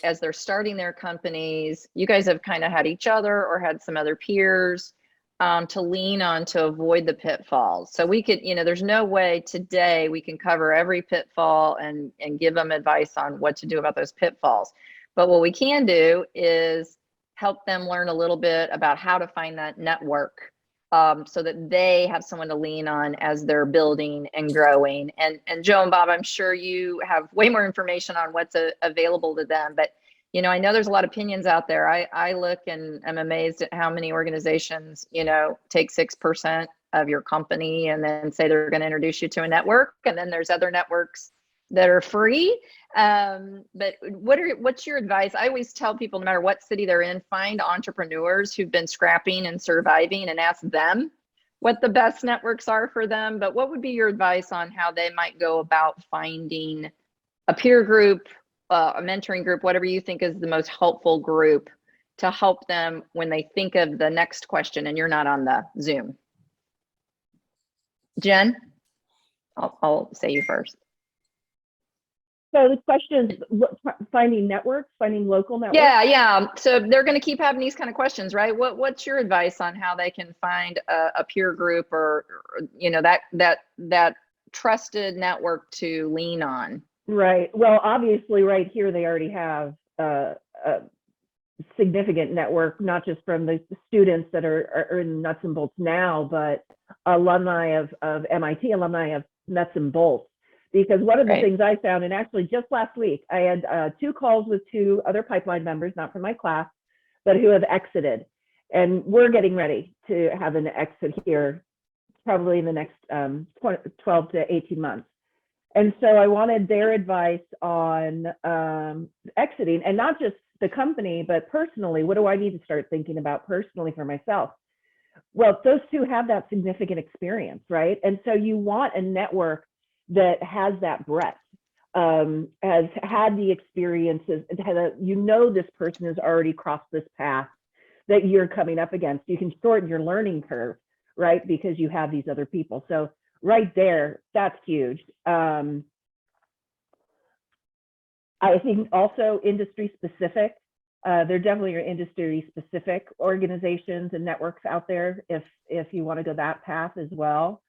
as they're starting their companies, you guys have kind of had each other or had some other peers to lean on to avoid the pitfalls. So we could, there's no way today we can cover every pitfall and give them advice on what to do about those pitfalls. But what we can do is help them learn a little bit about how to find that network, so that they have someone to lean on as they're building and growing. And Joe and Bob, I'm sure you have way more information on what's available to them. But, I know there's a lot of opinions out there. I look and I'm amazed at how many organizations, take 6% of your company and then say they're going to introduce you to a network. And then there's other networks that are free. But what's your advice? I always tell people, no matter what city they're in, find entrepreneurs who've been scrapping and surviving and ask them what the best networks are for them. But what would be your advice on how they might go about finding a peer group, a mentoring group, whatever you think is the most helpful group to help them when they think of the next question and you're not on the Zoom? Jen, I'll say you first. So the question is finding networks, finding local networks. Yeah. So they're going to keep having these kind of questions, right? What's your advice on how they can find a peer group or that trusted network to lean on? Right. Well, obviously, right here they already have a significant network, not just from the students that are in nuts and bolts now, but alumni of MIT, alumni of nuts and bolts. Because one of the things I found, and actually just last week, I had 2 calls with 2 other pipeline members, not from my class, but who have exited. And we're getting ready to have an exit here, probably in the next 12 to 18 months. And so I wanted their advice on exiting, and not just the company, but personally, what do I need to start thinking about personally for myself? Well, those two have that significant experience, right? And so you want a network that has that breadth, has had the experiences, you know, this person has already crossed this path that you're coming up against. You can shorten your learning curve, right? Because you have these other people. So right there, that's huge. I think also industry specific. There definitely are industry specific organizations and networks out there if you want to go that path as well.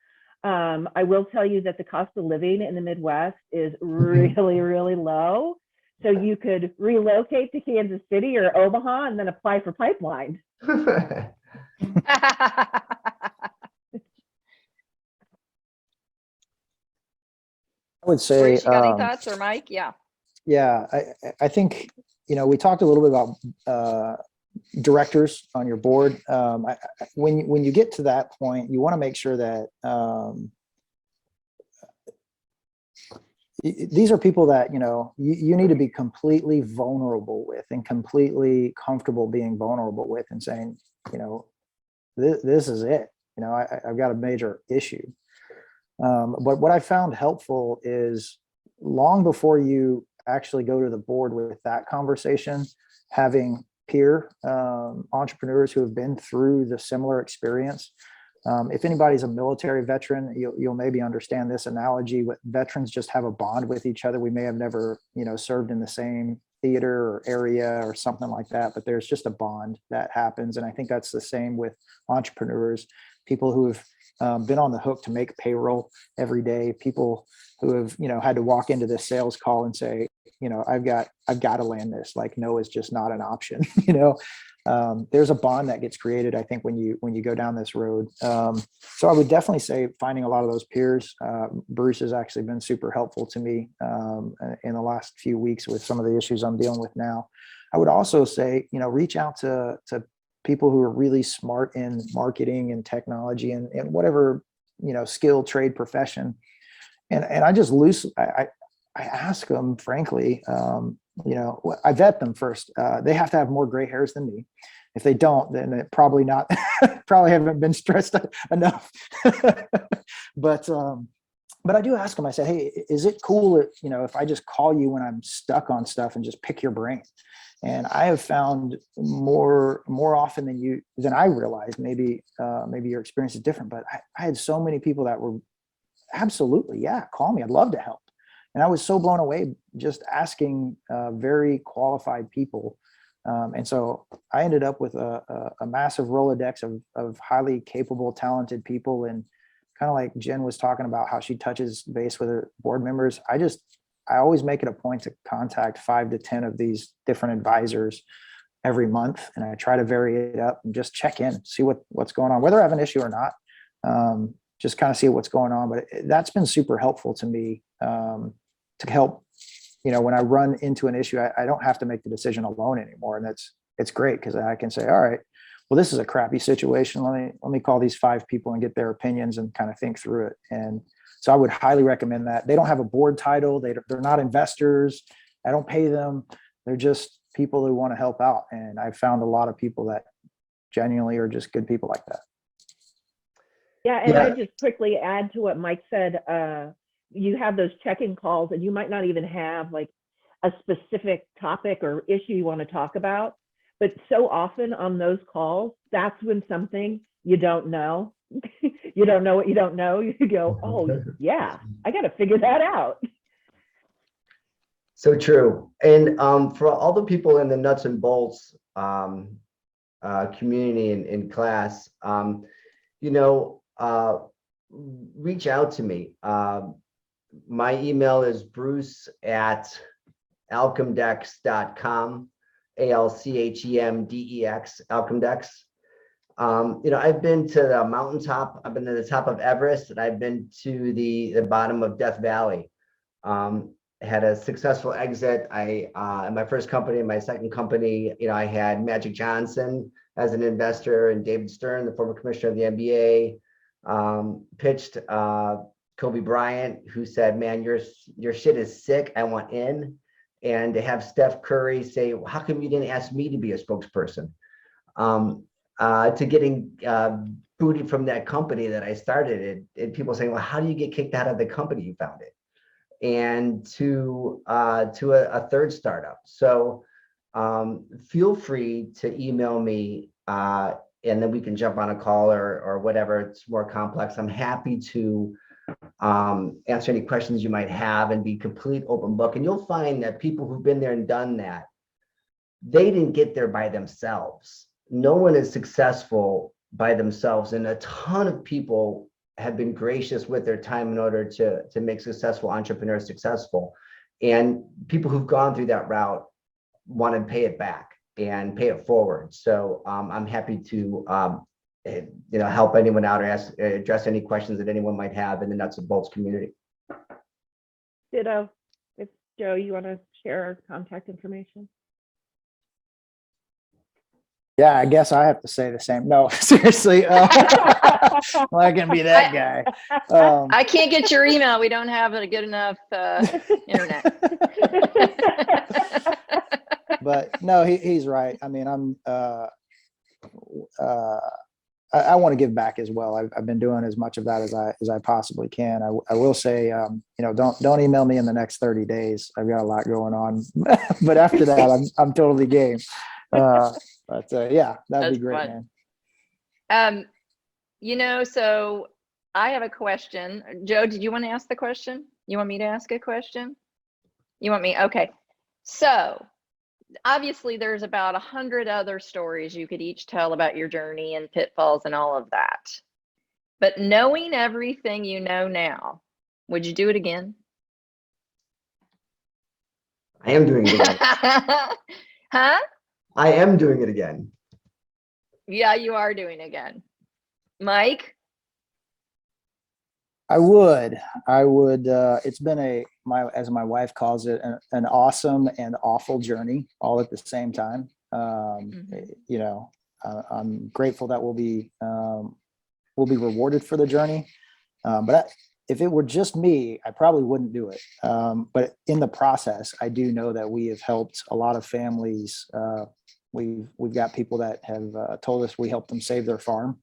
I will tell you that the cost of living in the Midwest is really, really low. So you could relocate to Kansas City or Omaha and then apply for pipeline. I would say, Bruce, you got any thoughts, or Mike? Yeah. yeah, I think, you know, we talked a little bit about directors on your board. When you get to that point, you want to make sure that these are people that, you know, you need to be completely vulnerable with and completely comfortable being vulnerable with and saying, you know, this is it. You know, I've got a major issue. But what I found helpful is long before you actually go to the board with that conversation, having peer entrepreneurs who have been through the similar experience. If anybody's a military veteran, you'll maybe understand this analogy. With veterans just have a bond with each other. We may have never, you know, served in the same theater or area or something like that, but there's just a bond that happens. And I think that's the same with entrepreneurs, people who have been on the hook to make payroll every day, people who have, you know, had to walk into this sales call and say, you know, I've got to land this. Like, no is just not an option. You know, there's a bond that gets created, I think, when you go down this road. So I would definitely say finding a lot of those peers. Bruce has actually been super helpful to me in the last few weeks with some of the issues I'm dealing with now. I would also say, you know, reach out to people who are really smart in marketing and technology and whatever, you know, skill, trade, profession. And I just I ask them, frankly, you know, I vet them first. They have to have more gray hairs than me. If they don't, then it probably haven't been stressed enough. But I do ask them, I said, hey, is it cool if, you know, if I just call you when I'm stuck on stuff and just pick your brain? And I have found more often than I realized, maybe your experience is different, but I had so many people that were absolutely, yeah, call me. I'd love to help. And I was so blown away just asking very qualified people. And so I ended up with a massive Rolodex of highly capable, talented people. And kind of like Jen was talking about how she touches base with her board members. I always make it a point to contact 5 to 10 of these different advisors every month. And I try to vary it up and just check in, see what's going on, whether I have an issue or not. Just kind of see what's going on. But that's been super helpful to me to help, you know, when I run into an issue, I don't have to make the decision alone anymore. And it's great because I can say, all right, well, this is a crappy situation. Let me call these 5 people and get their opinions and kind of think through it. And so I would highly recommend that. They don't have a board title. They're not investors. I don't pay them. They're just people who want to help out. And I've found a lot of people that genuinely are just good people like that. Yeah, and I just quickly add to what Mike said. You have those check-in calls, and you might not even have like a specific topic or issue you want to talk about. But so often on those calls, that's when something you don't know, you don't know what you don't know. You go, oh yeah, I got to figure that out. So true. And for all the people in the nuts and bolts community in class, you know, reach out to me. My email is bruce@alchemdex.com, ALCHEMDEX, ALCHEMDEX. You know, I've been to the mountaintop, I've been to the top of Everest, and I've been to the bottom of Death Valley. Had a successful exit. In my first company, my second company, you know, I had Magic Johnson as an investor and David Stern, the former commissioner of the NBA, pitched Kobe Bryant, who said, man, your shit is sick, I want in. and to have Steph Curry say, well, how come you didn't ask me to be a spokesperson? To getting booted from that company that I started, and people saying, well, how do you get kicked out of the company you founded? And to a third startup. So feel free to email me, and then we can jump on a call or whatever. It's more complex. I'm happy to answer any questions you might have and be complete open book. And you'll find that people who've been there and done that, they didn't get there by themselves. No one is successful by themselves, and a ton of people have been gracious with their time in order to make successful entrepreneurs successful. And people who've gone through that route want to pay it back and pay it forward. So I'm happy to help anyone out or address any questions that anyone might have in the nuts and bolts community. Ditto. If Joe, you want to share our contact information? Yeah, I guess I have to say the same. No, seriously. Well, I can be that guy. I can't get your email. We don't have a good enough internet. But no, he's right. I mean, I want to give back as well. I've been doing as much of that as I possibly can. I will say, don't email me in the next 30 days. I've got a lot going on, but after that, I'm totally game. But yeah, that'd be great, fun. man. So I have a question. Joe, did you want to ask the question? You want me to ask a question? You want me? Okay. So obviously there's about 100 other stories you could each tell about your journey and pitfalls and all of that. But knowing everything you know now, would you do it again? I am doing it again. Huh? I am doing it again. Yeah, you are doing it again. Mike? I would. It's been as my wife calls it, an awesome and awful journey all at the same time. I'm grateful that we'll be rewarded for the journey. But if it were just me, I probably wouldn't do it. But in the process, I do know that we have helped a lot of families. We've got people that have told us we helped them save their farm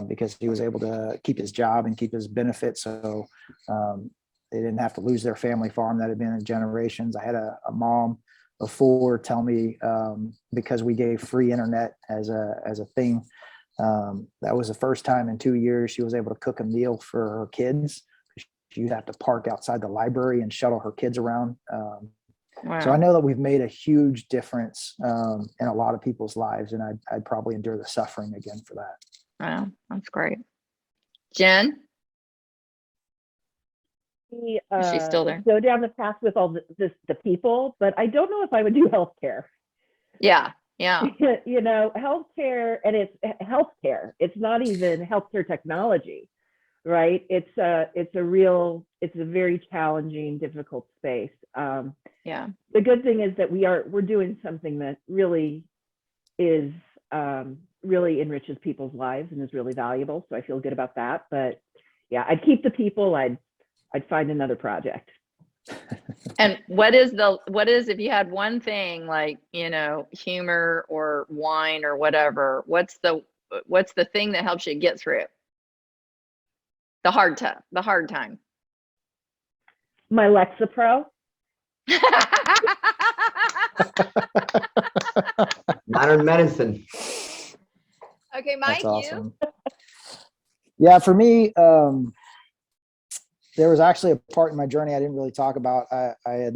because he was able to keep his job and keep his benefits. So they didn't have to lose their family farm that had been in generations. I had a mom before tell me because we gave free internet as a thing. That was the first time in 2 years she was able to cook a meal for her kids. She'd have to park outside the library and shuttle her kids around. Wow. So I know that we've made a huge difference in a lot of people's lives, and I'd probably endure the suffering again for that. Wow, that's great. Jen? She's still there. Go down the path with all the people, but I don't know if I would do healthcare. Yeah. Healthcare, and it's healthcare. It's not even healthcare technology, right? It's a very challenging, difficult space. Yeah. The good thing is that we're doing something that really is really enriches people's lives and is really valuable. So I feel good about that. But yeah, I'd keep the people. I'd find another project. And what is if you had one thing like, humor or wine or whatever, what's the thing that helps you get through the hard time? My Lexapro. Modern medicine. Okay, Mike, That's awesome. Yeah, for me, there was actually a part in my journey I didn't really talk about. I had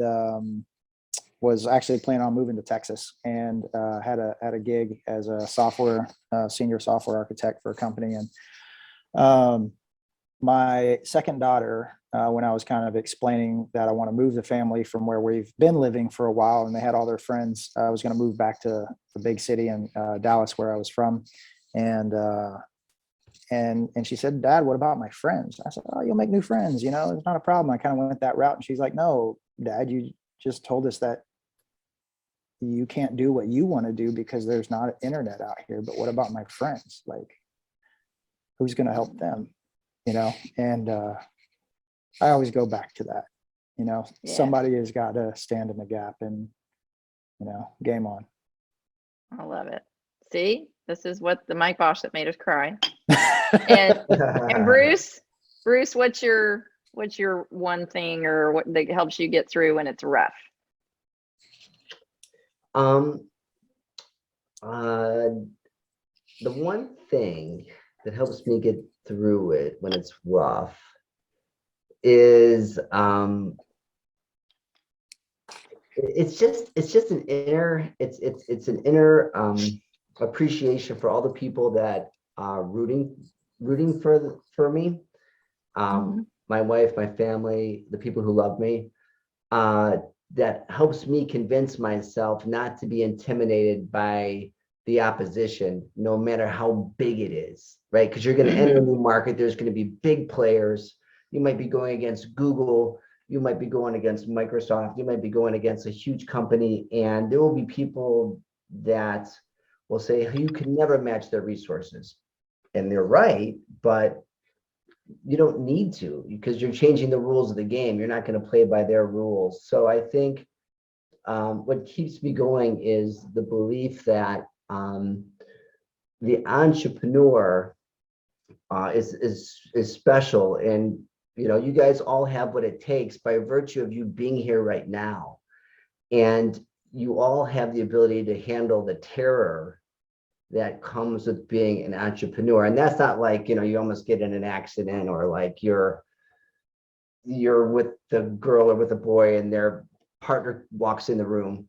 was actually planning on moving to Texas and had a gig as a senior software architect for a company. And my second daughter, when I was kind of explaining that I want to move the family from where we've been living for a while, and they had all their friends, I was going to move back to the big city in Dallas, where I was from. And she said, "Dad, what about my friends?" I said, "Oh, you'll make new friends. It's not a problem." I kind of went that route. And she's like, "No, Dad, you just told us that you can't do what you want to do because there's not internet out here. But what about my friends? Like, who's going to help them?" And I always go back to that. Yeah. Somebody has got to stand in the gap and, game on. I love it. See, this is what the Mike Bosch that made us cry. And Bruce, what's your one thing or what that helps you get through when it's rough? The one thing that helps me get through it when it's rough is it's just an inner appreciation for all the people that are rooting for me. My wife, my family, the people who love me, that helps me convince myself not to be intimidated by the opposition, no matter how big it is, right? Because you're going to enter a new market. There's going to be big players. You might be going against Google. You might be going against Microsoft. You might be going against a huge company. And there will be people that will say, you can never match their resources. And they're right, but you don't need to, because you're changing the rules of the game. You're not going to play by their rules. So I think what keeps me going is the belief that the entrepreneur is special, and you guys all have what it takes by virtue of you being here right now, and you all have the ability to handle the terror that comes with being an entrepreneur. And that's not like you almost get in an accident, or like you're with the girl or with a boy and their partner walks in the room.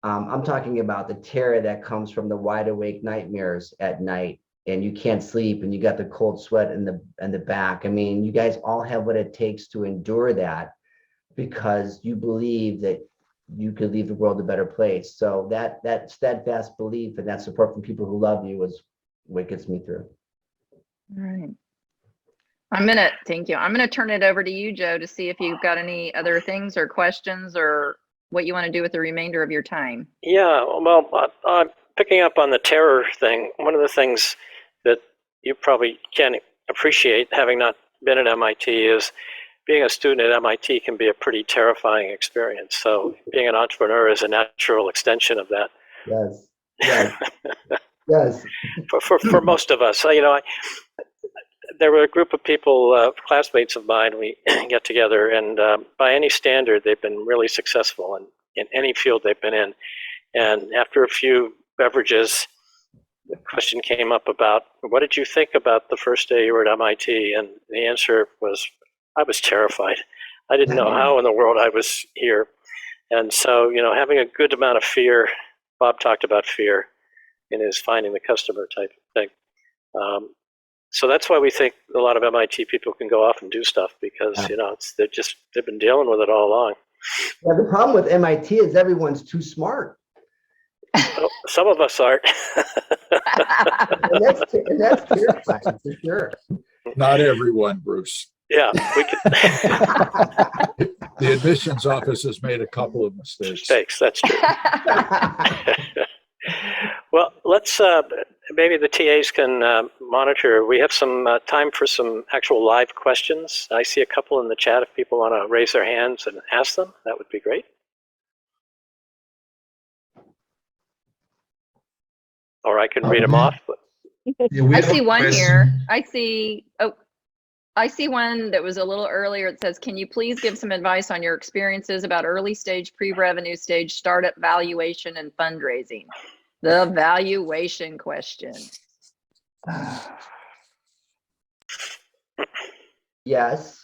I'm talking about the terror that comes from the wide awake nightmares at night, and you can't sleep, and you got the cold sweat in the back. I mean, you guys all have what it takes to endure that, because you believe that you could leave the world a better place. So that steadfast belief and that support from people who love you is what gets me through. All right. Thank you. I'm gonna turn it over to you, Joe, to see if you've got any other things or questions or what you want to do with the remainder of your time. Yeah, well, picking up on the terror thing, one of the things that you probably can appreciate, having not been at MIT, is being a student at MIT can be a pretty terrifying experience. So being an entrepreneur is a natural extension of that. Yes. Yes. For most of us, there were a group of people, classmates of mine. We get together, and by any standard, they've been really successful in any field they've been in. And after a few beverages, the question came up about, what did you think about the first day you were at MIT? And the answer was, I was terrified. I didn't know how in the world I was here. And so, having a good amount of fear, Bob talked about fear in his finding the customer type thing. So that's why we think a lot of MIT people can go off and do stuff, because they've been dealing with it all along. Yeah, the problem with MIT is everyone's too smart. Well, some of us aren't. and that's terrifying for sure. Not everyone, Bruce. Yeah, we can. The admissions office has made a couple of mistakes. That's true. Well, let's maybe the TAs can monitor. We have some time for some actual live questions. I see a couple in the chat. If people want to raise their hands and ask them, that would be great. Or I can read them off. But... Yeah, I see one here. I see one that was a little earlier. It says, can you please give some advice on your experiences about early stage, pre-revenue stage, startup valuation and fundraising? The valuation question. Yes.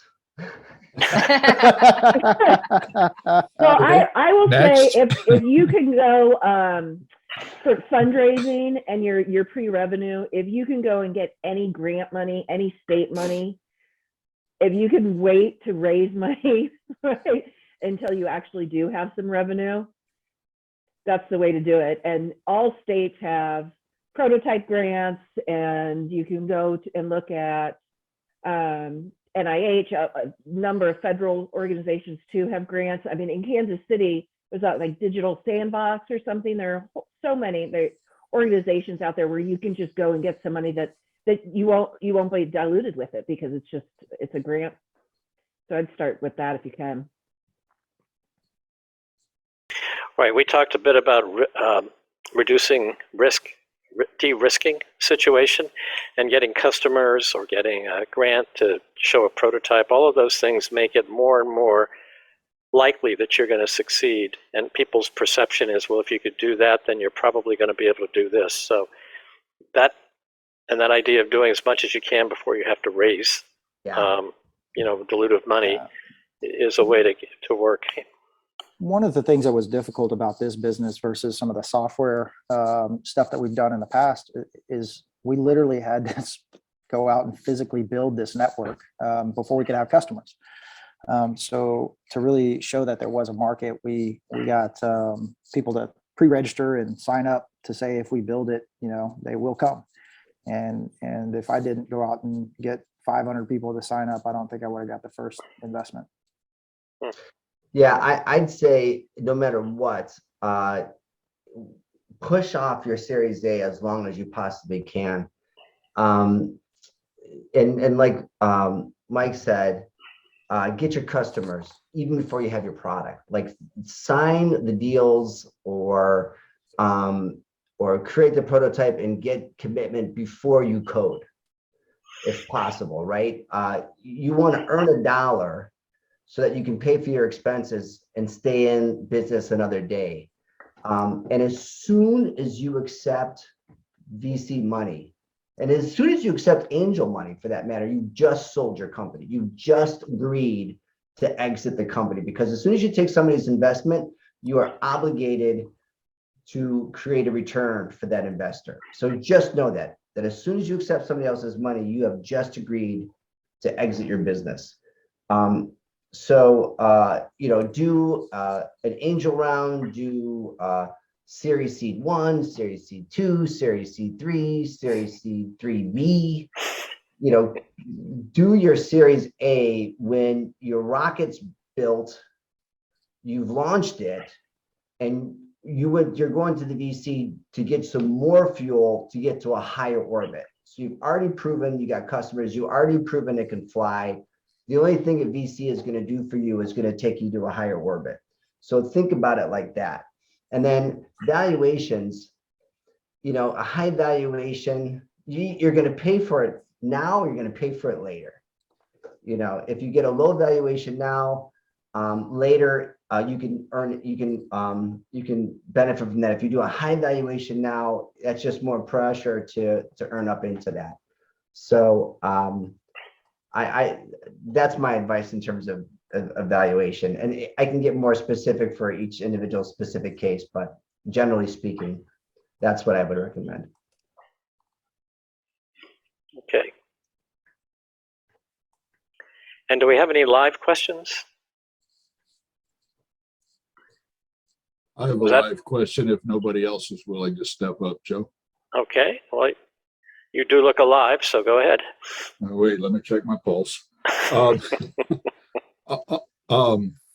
So I will Next. say, if you can go for fundraising and your pre-revenue, if you can go and get any grant money, any state money, if you can wait to raise money right, until you actually do have some revenue, that's the way to do it. And all states have prototype grants, and you can go and look at NIH. A number of federal organizations too have grants. I mean, in Kansas City, was that like Digital Sandbox or something? There are so many organizations out there where you can just go and get some money that you won't be diluted with it, because it's a grant. So I'd start with that if you can. Right. We talked a bit about reducing risk, de-risking situation, and getting customers or getting a grant to show a prototype. All of those things make it more and more likely that you're going to succeed. And people's perception is, well, if you could do that, then you're probably going to be able to do this. So that idea of doing as much as you can before you have to raise, dilutive money is a way to work. One of the things that was difficult about this business versus some of the software stuff that we've done in the past is we literally had to go out and physically build this network before we could have customers. So to really show that there was a market, we got people to pre-register and sign up to say if we build it, they will come. And if I didn't go out and get 500 people to sign up, I don't think I would have got the first investment. Yeah, I'd say no matter what, push off your Series A as long as you possibly can. And like Mike said, get your customers even before you have your product. Like sign the deals or create the prototype and get commitment before you code, if possible, right? You want to earn $1 so that you can pay for your expenses and stay in business another day. And as soon as you accept VC money, and as soon as you accept angel money for that matter, you just sold your company. You just agreed to exit the company, because as soon as you take somebody's investment, you are obligated to create a return for that investor. So just know that as soon as you accept somebody else's money, you have just agreed to exit your business. So, do an angel round, do Series Seed 1, Series Seed 2, Series Seed 3, Series Seed 3B. Do your Series A when your rocket's built, you've launched it, and you're going to the VC to get some more fuel to get to a higher orbit. So you've already proven you got customers, you already proven it can fly. The only thing a VC is going to do for you is going to take you to a higher orbit. So think about it like that. And then valuations, a high valuation, you're going to pay for it now, you're going to pay for it later. If you get a low valuation now, later you can benefit from that. If you do a high valuation now, that's just more pressure to earn up into that. So that's my advice in terms of evaluation, and I can get more specific for each individual specific case, but generally speaking, that's what I would recommend. Okay. And do we have any live questions? I have a live question if nobody else is willing to step up, Joe. Okay. Well, you do look alive, so go ahead. Wait, let me check my pulse.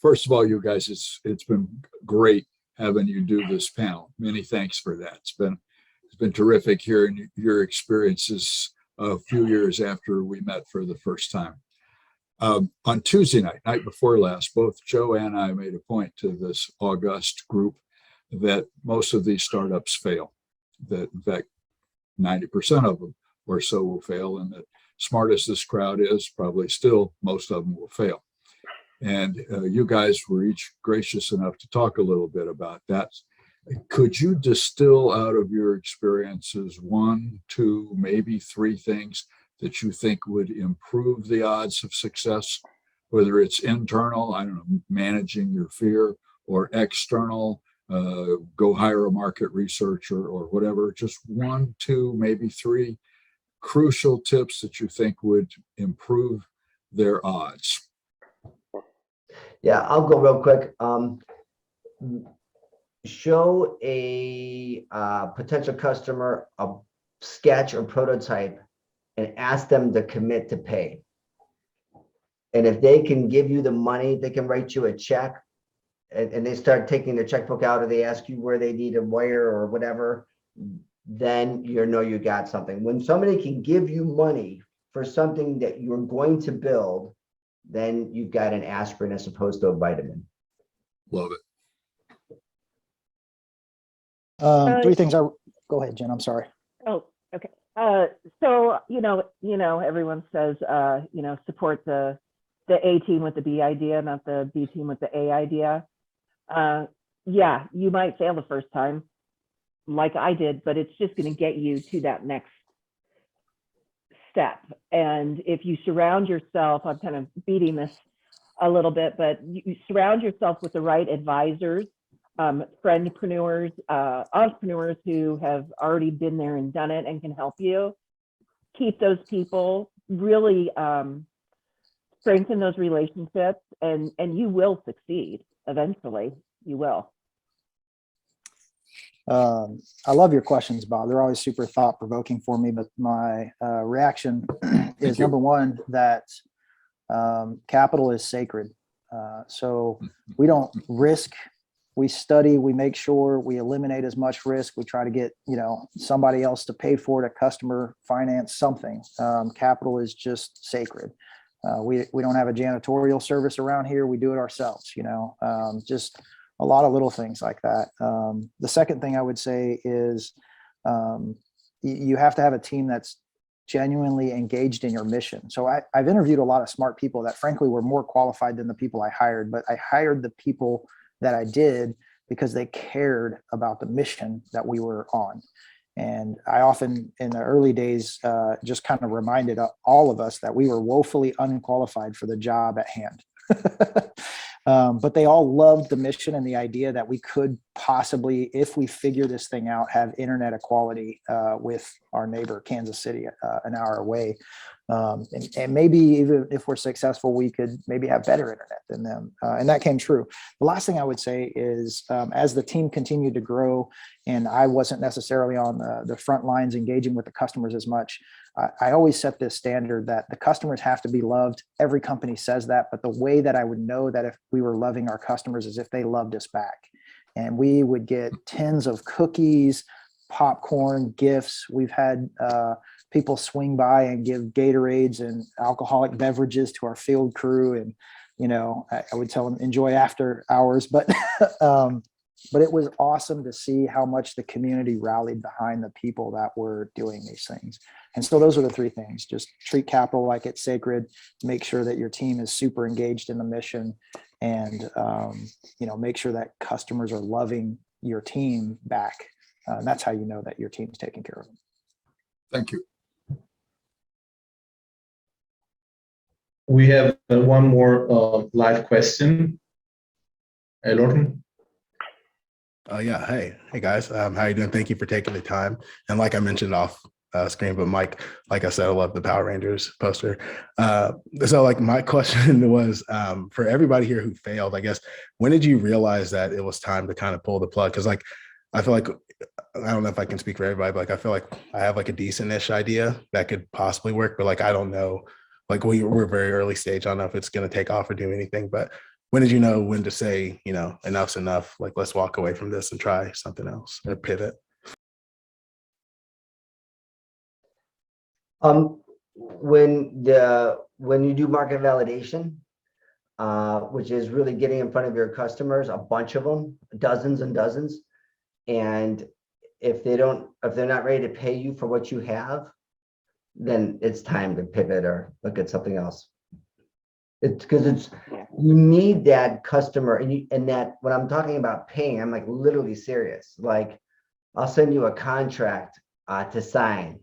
First of all, you guys, it's been great having you do this panel. Many thanks for that. It's been terrific hearing your experiences a few years after we met for the first time. On Tuesday night before last, both Joe and I made a point to this august group that most of these startups fail. That in fact, 90% of them or so will fail, and that smart as this crowd is, probably still most of them will fail. And you guys were each gracious enough to talk a little bit about that. Could you distill out of your experiences 1, 2, maybe 3 things that you think would improve the odds of success, whether it's internal, I don't know, managing your fear, or external, go hire a market researcher or whatever, just 1, 2, maybe 3 crucial tips that you think would improve their odds? Yeah, I'll go real quick. Show a potential customer a sketch or prototype and ask them to commit to pay. And if they can give you the money, they can write you a check, and they start taking the checkbook out, or they ask you where they need a wire or whatever, then you know you got something. When somebody can give you money for something that you're going to build, then you've got an aspirin as opposed to a vitamin. Love it. Three things go ahead, Jen, I'm sorry. Oh, okay. So, everyone says, support the A team with the B idea, not the B team with the A idea. Yeah, you might fail the first time like I did, but it's just going to get you to that next step. And if you surround yourself, I'm kind of beating this a little bit, but you surround yourself with the right advisors, friendpreneurs, entrepreneurs who have already been there and done it and can help you. Keep those people, really strengthen those relationships, and you will succeed eventually. You will. I love your questions, Bob. They're always super thought provoking for me, but my reaction is number one, that capital is sacred. So we don't risk, we study, we make sure we eliminate as much risk. We try to get, somebody else to pay for it, a customer, finance, something. Capital is just sacred. We don't have a janitorial service around here. We do it ourselves, just a lot of little things like that. The second thing I would say is you have to have a team that's genuinely engaged in your mission. So I've interviewed a lot of smart people that frankly were more qualified than the people I hired, but I hired the people that I did because they cared about the mission that we were on. And I often in the early days just kind of reminded all of us that we were woefully unqualified for the job at hand. But they all loved the mission and the idea that we could possibly, if we figure this thing out, have internet equality with our neighbor, Kansas City, an hour away. And maybe even if we're successful, we could maybe have better internet than them. And that came true. The last thing I would say is as the team continued to grow and I wasn't necessarily on the front lines engaging with the customers as much, I always set this standard that the customers have to be loved. Every company says that, but the way that I would know that if we were loving our customers is if they loved us back. And we would get tins of cookies, popcorn, gifts. We've had people swing by and give Gatorades and alcoholic beverages to our field crew. And, I would tell them enjoy after hours, but it was awesome to see how much the community rallied behind the people that were doing these things. And so those are the three things: just treat capital like it's sacred, make sure that your team is super engaged in the mission, and, make sure that customers are loving your team back. And that's how you know that your team's taking care of them. Thank you. We have one more live question. Hey, Lorton. Yeah. Hey guys. How you doing? Thank you for taking the time. And like I mentioned off screen, but Mike, like I said, I love the Power Rangers poster. So like my question was for everybody here who failed, I guess, when did you realize that it was time to kind of pull the plug? Because like, I feel like, I don't know if I can speak for everybody, but like, I feel like I have like a decent-ish idea that could possibly work, but like, I don't know, like we're very early stage. I don't know if it's going to take off or do anything, but when did you know when to say, enough's enough? Like, let's walk away from this and try something else or pivot? When you do market validation, which is really getting in front of your customers, a bunch of them, dozens and dozens, and if they're not ready to pay you for what you have, then it's time to pivot or look at something else. It's because you need that customer, and that when I'm talking about paying, I'm like literally serious. Like, I'll send you a contract to sign,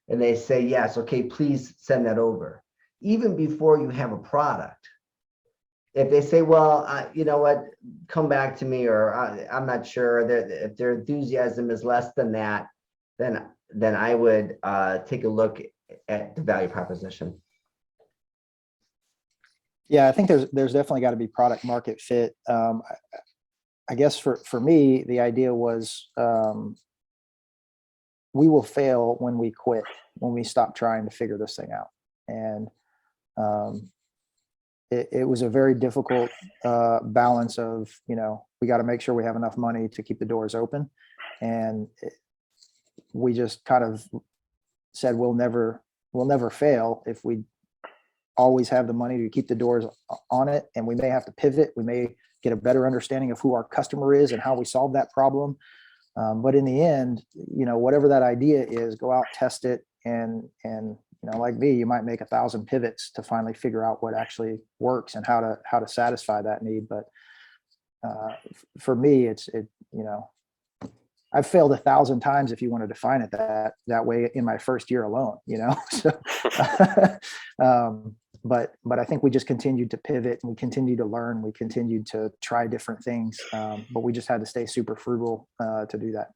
and they say yes, okay, please send that over. Even before you have a product, if they say, well, you know what, come back to me, or I'm not sure that if their enthusiasm is less than that, then I would take a look at the value proposition. Yeah, I think there's definitely got to be product market fit. I guess for me, the idea was we will fail when we quit, when we stop trying to figure this thing out. And it was a very difficult balance of, we got to make sure we have enough money to keep the doors open. And we just kind of said, we'll never fail if we always have the money to keep the doors on it. And we may have to pivot. We may get a better understanding of who our customer is and how we solve that problem. But in the end, whatever that idea is, go out, test it, and like me, you might make 1,000 pivots to finally figure out what actually works and how to satisfy that need. But for me, I've failed 1,000 times, if you want to define it that way, in my first year alone. So, but I think we just continued to pivot, and we continued to learn. We continued to try different things, but we just had to stay super frugal to do that.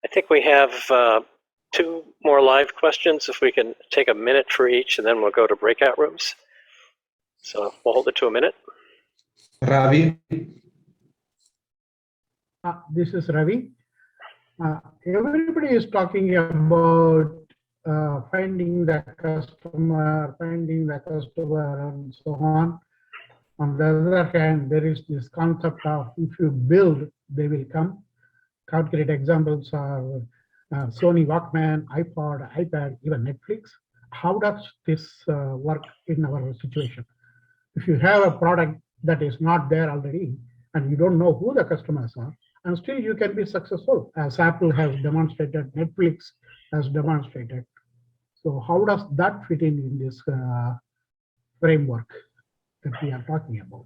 I think we have 2 more live questions. If we can take a minute for each, and then we'll go to breakout rooms. So we'll hold it to a minute. Ravi. This is Ravi. Everybody is talking about finding the customer, and so on. On the other hand, there is this concept of if you build, they will come. Concrete examples are Sony Walkman, iPod, iPad, even Netflix. How does this work in our situation? If you have a product that is not there already, and you don't know who the customers are, and still you can be successful, as Apple has demonstrated, Netflix has demonstrated. So how does that fit in this framework that we are talking about?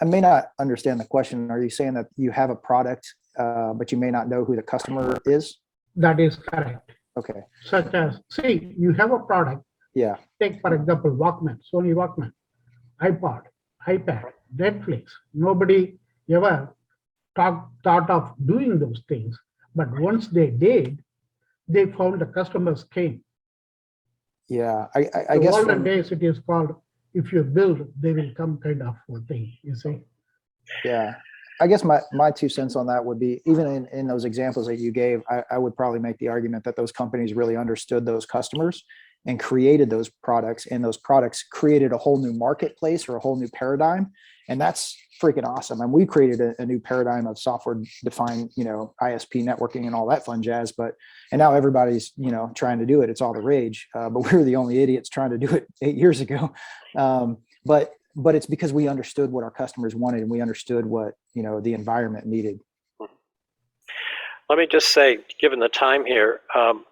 I may not understand the question. Are you saying that you have a product, but you may not know who the customer is? That is correct. Okay. Such as, see, you have a product. Yeah. Take, for example, Walkman, Sony Walkman, iPod, iPad, Netflix. Nobody ever thought of doing those things. But once they did, they found the customers came. Yeah, I guess olden days it is called, if you build, they will come kind of thing, you see. Yeah, I guess my 2 cents on that would be, even in those examples that you gave, I would probably make the argument that those companies really understood those customers and created those products, and those products created a whole new marketplace or a whole new paradigm. And that's freaking awesome. And we created a new paradigm of software defined, ISP networking and all that fun jazz. And now everybody's, trying to do it. It's all the rage. But we were the only idiots trying to do it 8 years ago. But it's because we understood what our customers wanted, and we understood what, the environment needed. Let me just say, given the time here, I'm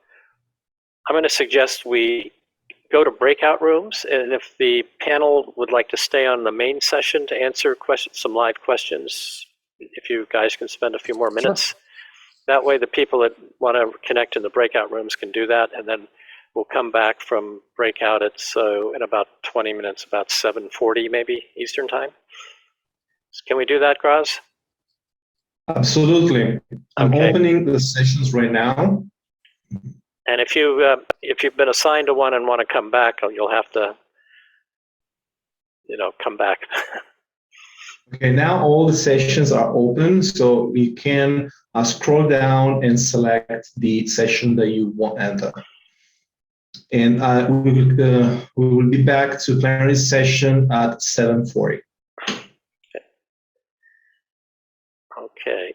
going to suggest we go to breakout rooms, and if the panel would like to stay on the main session to answer some live questions, if you guys can spend a few more minutes. Sure. That way the people that want to connect in the breakout rooms can do that, and then we'll come back from breakout in about 20 minutes, about 7:40 maybe Eastern time. Can we do that, Graz? Absolutely. I'm opening the sessions right now. And if you've been assigned to one and want to come back, you'll have to, come back. Okay, now all the sessions are open, so we can scroll down and select the session that you want to enter. And we will be back to plenary session at 7:40. Okay.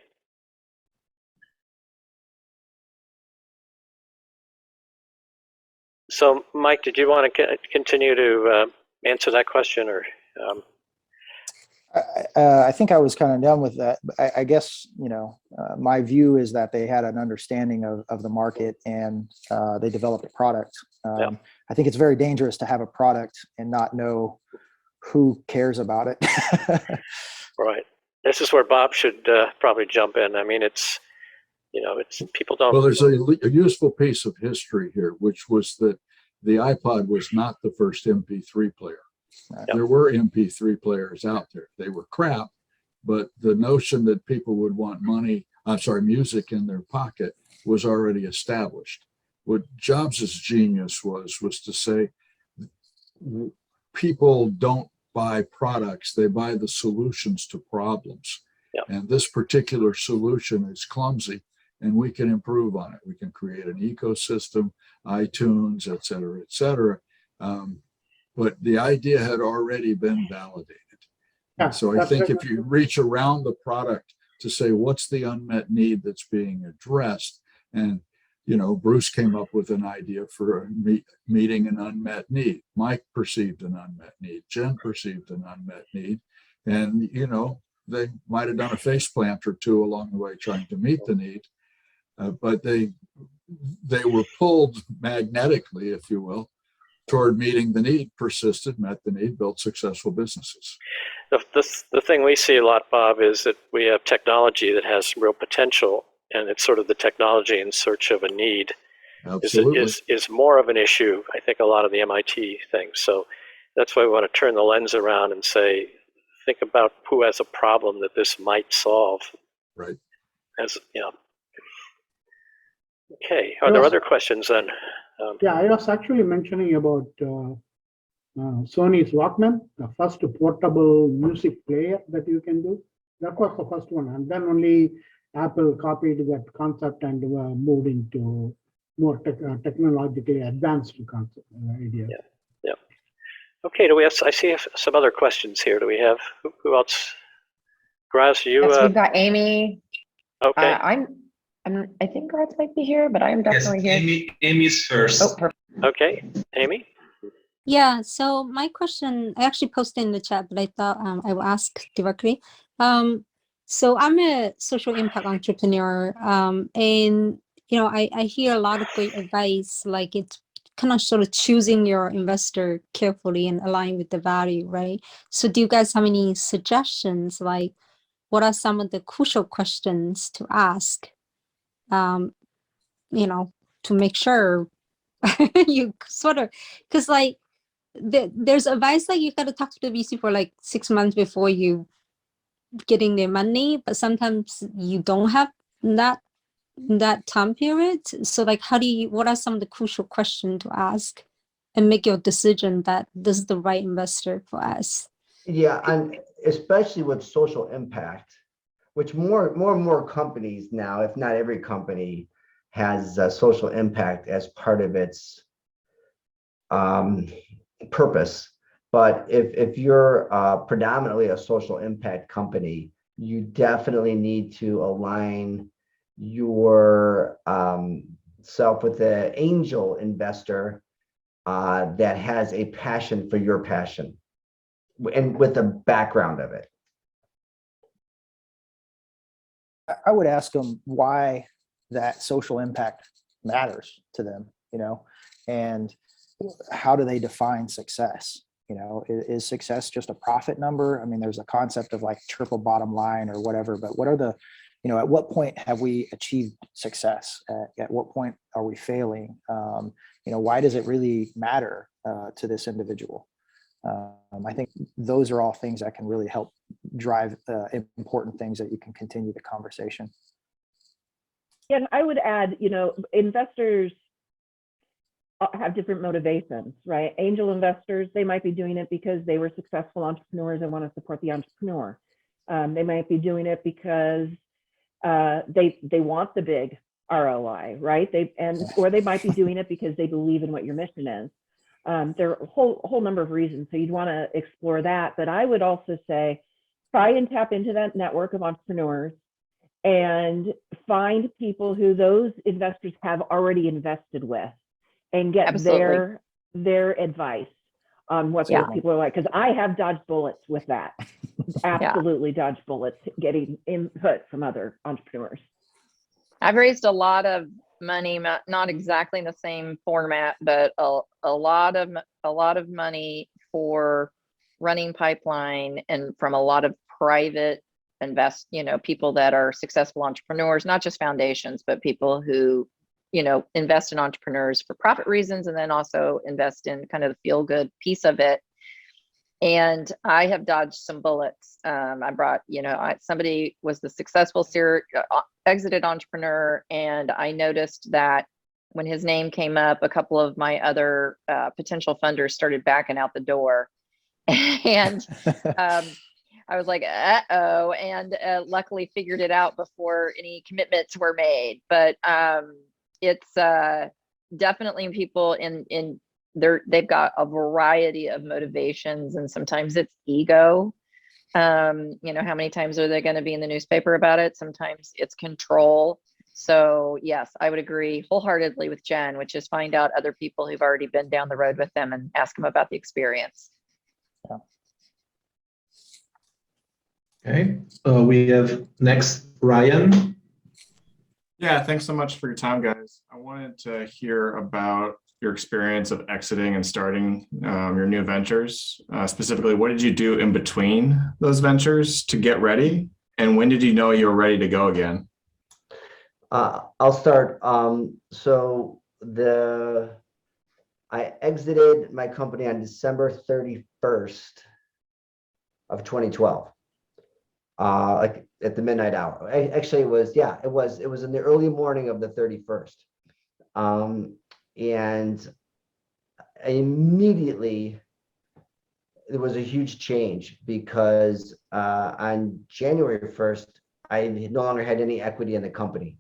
So, Mike, did you want to continue to answer that question, or? I think I was kind of done with that. I guess, my view is that they had an understanding of the market, and they developed a product. Yeah. I think it's very dangerous to have a product and not know who cares about it. Right. This is where Bob should probably jump in. I mean, it's people don't. Well, there's a useful piece of history here, which was that the iPod was not the first MP3 player. Yep. There were MP3 players out there. They were crap, but the notion that people would want music in their pocket was already established. What Jobs' genius was to say, people don't buy products, they buy the solutions to problems. Yep. And this particular solution is clumsy, and we can improve on it. We can create an ecosystem, iTunes, et cetera, but the idea had already been validated. Yeah, so I think if you reach around the product to say, what's the unmet need that's being addressed? And, Bruce came up with an idea for meeting an unmet need. Mike perceived an unmet need. Jen perceived an unmet need. And, you know, they might have done a face plant or two along the way trying to meet the need, but they were pulled magnetically, if you will, toward meeting the need, persisted, met the need, built successful businesses. The thing we see a lot, Bob, is that we have technology that has real potential, and it's sort of the technology in search of a need Absolutely. is more of an issue, I think, a lot of the MIT things. So that's why we want to turn the lens around and say, think about who has a problem that this might solve. Right. As you know. Okay. Are there other questions then? Yeah, I was actually mentioning about Sony's Walkman, the first portable music player that you can do. That was the first one, and then only Apple copied that concept and moved into more technologically advanced concept idea. Yeah. Yeah. Okay. Do we have? I see some other questions here. Do we have? Who else? Graz, you. Yes, we've got Amy. Okay. I think Graz might be here, but I am definitely here. Amy's first. Oh, perfect. Okay. Amy. Yeah, so my question, I actually posted in the chat, but I thought I will ask directly. So I'm a social impact entrepreneur, and I hear a lot of great advice, like it's kind of sort of choosing your investor carefully and align with the value, right? So do you guys have any suggestions, like what are some of the crucial questions to ask, to make sure you sort of, because like, there's advice like you got to talk to the VC for like 6 months before you getting their money, but sometimes you don't have that time period. So like, what are some of the crucial questions to ask and make your decision that this is the right investor for us? Yeah, and especially with social impact, which more and more companies now, if not every company, has social impact as part of its purpose. But if you're predominantly a social impact company, you definitely need to align your self with an angel investor that has a passion for your passion and with a background of it. I would ask them why that social impact matters to them, and how do they define success? Is success just a profit number? I mean, there's a concept of like triple bottom line or whatever, but what are the, at what point have we achieved success? At what point are we failing? Why does it really matter to this individual? I think those are all things that can really help drive important things that you can continue the conversation. Yeah, and I would add, investors have different motivations, right? Angel investors, they might be doing it because they were successful entrepreneurs and want to support the entrepreneur. They might be doing it because they want the big ROI, right? Or they might be doing it because they believe in what your mission is. There are a whole number of reasons, so you'd want to explore that. But I would also say, try and tap into that network of entrepreneurs and find people who those investors have already invested with and get their advice on what those people are like. Because I have dodged bullets with that. Absolutely dodged bullets getting input from other entrepreneurs. I've raised a lot of money, not exactly in the same format, but a lot of money for running pipeline and from a lot of private people that are successful entrepreneurs, not just foundations, but people who, invest in entrepreneurs for profit reasons and then also invest in kind of the feel good piece of it. And I have dodged some bullets. I brought, somebody was the successful exited entrepreneur, and I noticed that when his name came up, a couple of my other potential funders started backing out the door. And I was like, uh-oh, and luckily figured it out before any commitments were made. But it's definitely people they've got a variety of motivations, and sometimes it's ego. How many times are they going to be in the newspaper about it? Sometimes it's control. So yes, I would agree wholeheartedly with Jen, which is find out other people who've already been down the road with them and ask them about the experience. Yeah. Okay, we have next Ryan. Yeah, thanks so much for your time, guys. I wanted to hear about your experience of exiting and starting your new ventures. Specifically, what did you do in between those ventures to get ready? And when did you know you were ready to go again? I'll start. I exited my company on December 31st of 2012. Like at the midnight hour. Actually, it was in the early morning of the 31st. And immediately there was a huge change because on January 1st, I no longer had any equity in the company.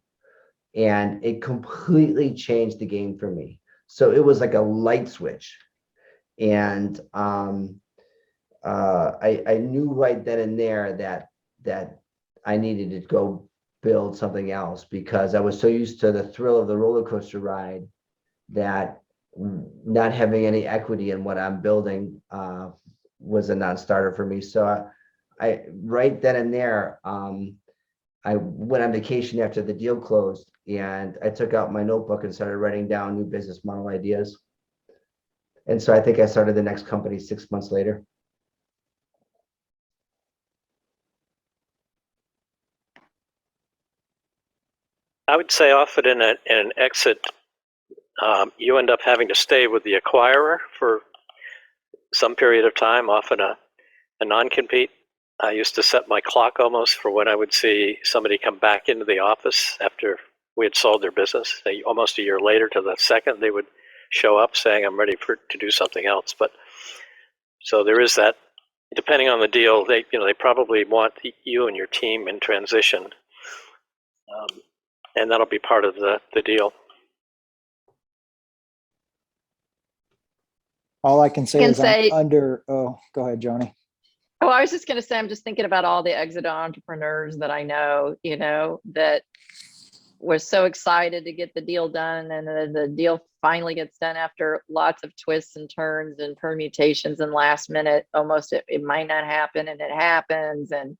And it completely changed the game for me. So it was like a light switch. And I knew right then and there that I needed to go build something else because I was so used to the thrill of the roller coaster ride that not having any equity in what I'm building was a non-starter for me. So I right then and there, I went on vacation after the deal closed and I took out my notebook and started writing down new business model ideas. And so I think I started the next company 6 months later. I would say often in an exit, you end up having to stay with the acquirer for some period of time, often a non-compete. I used to set my clock almost for when I would see somebody come back into the office after we had sold their business. Almost a year later to the second, they would show up saying, I'm ready to do something else. But so there is that, depending on the deal, they probably want you and your team in transition. And that'll be part of the deal. All I can say Can is say- go ahead, Joni. Oh, I was just going to say, I'm just thinking about all the exit entrepreneurs that I know, that was so excited to get the deal done. And the deal finally gets done after lots of twists and turns and permutations and last minute, almost it might not happen and it happens. And,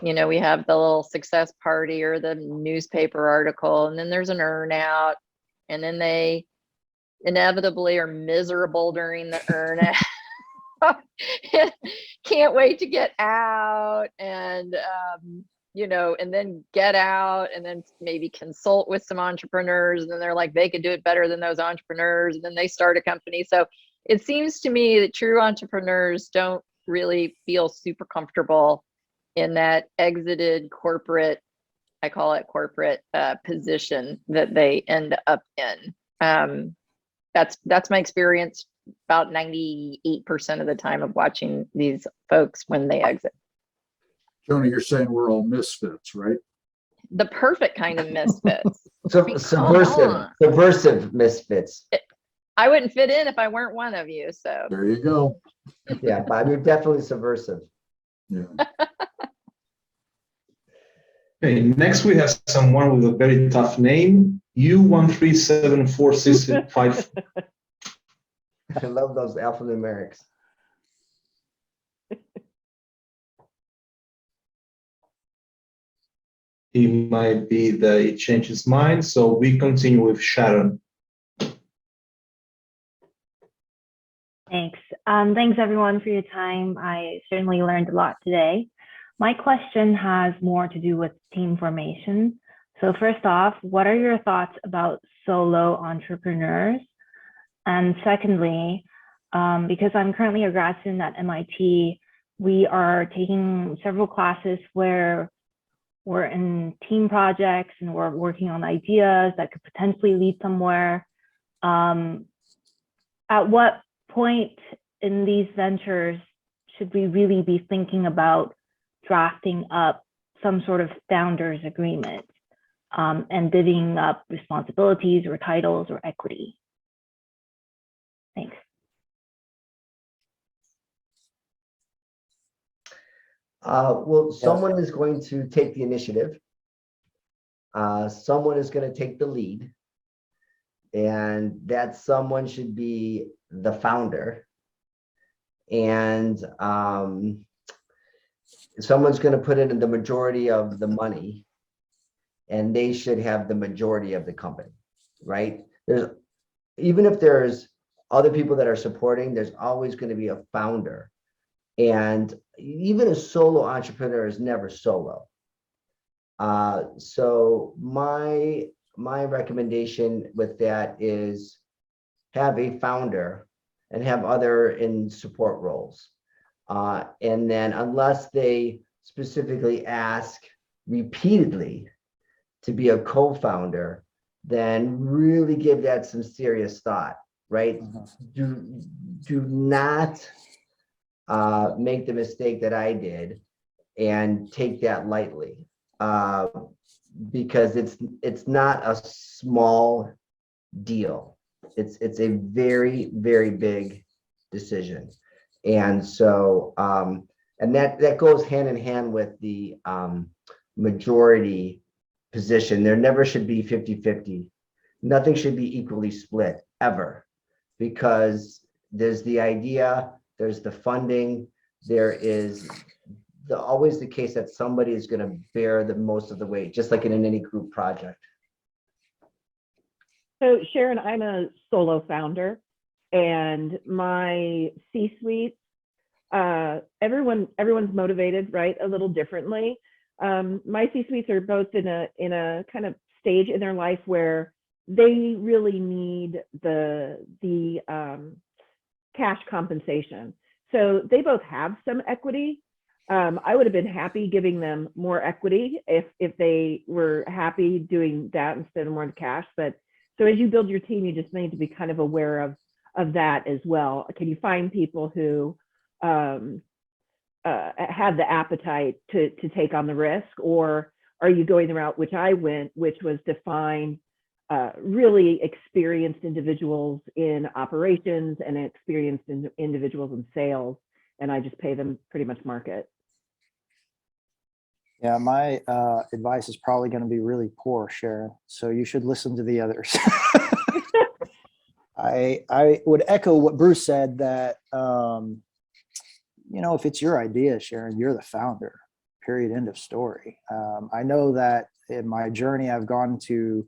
we have the little success party or the newspaper article, and then there's an earn out, and then they inevitably are miserable during the earn out. Can't wait to get out and and then get out and then maybe consult with some entrepreneurs, and then they're like they could do it better than those entrepreneurs, and then they start a company. So it seems to me that true entrepreneurs don't really feel super comfortable in that exited corporate, I call it corporate position that they end up in. That's my experience about 98% of the time of watching these folks when they exit. Joni, you're saying we're all misfits, right? The perfect kind of misfits. So subversive misfits. I wouldn't fit in if I weren't one of you. So There you go. Yeah, Bob, you're definitely subversive. Yeah. Okay, next we have someone with a very tough name, U1374655. I love those alphanumerics. He might be that he changed his mind, so we continue with Sharon. Thanks. Thanks everyone for your time. I certainly learned a lot today. My question has more to do with team formation. So first off, what are your thoughts about solo entrepreneurs? And secondly, because I'm currently a grad student at MIT, we are taking several classes where we're in team projects and we're working on ideas that could potentially lead somewhere. At what point in these ventures should we really be thinking about drafting up some sort of founders agreement and divvying up responsibilities or titles or equity? Thanks. Well, someone is going to take the initiative. Someone is going to take the lead. And that someone should be the founder. And someone's going to put in the majority of the money, and they should have the majority of the company, right? Even if there's other people that are supporting, there's always going to be a founder. And even a solo entrepreneur is never solo. So my recommendation with that is have a founder and have other in support roles. And then unless they specifically ask repeatedly to be a co-founder, then really give that some serious thought, right? Do not make the mistake that I did and take that lightly, because it's not a small deal. It's a very, very big decision. And so, and that goes hand in hand with the majority position. There never should be 50-50. Nothing should be equally split ever, because there's the idea, there's the funding, there is always the case that somebody is going to bear the most of the weight, just like in any group project. So Sharon, I'm a solo founder, and my C-suite, everyone's motivated, right, a little differently. My C-suites are both in a kind of stage in their life where they really need the cash compensation. So they both have some equity. I would have been happy giving them more equity if they were happy doing that instead of more cash. But so as you build your team, you just need to be kind of aware of that as well. Can you find people who have the appetite to take on the risk, or are you going the route which I went, which was to find really experienced individuals in operations and experienced individuals in sales, and I just pay them pretty much market? Yeah, my advice is probably going to be really poor, Sharon. So you should listen to the others. I would echo what Bruce said, that if it's your idea, Sharon, you're the founder. Period. End of story. I know that in my journey, I've gone to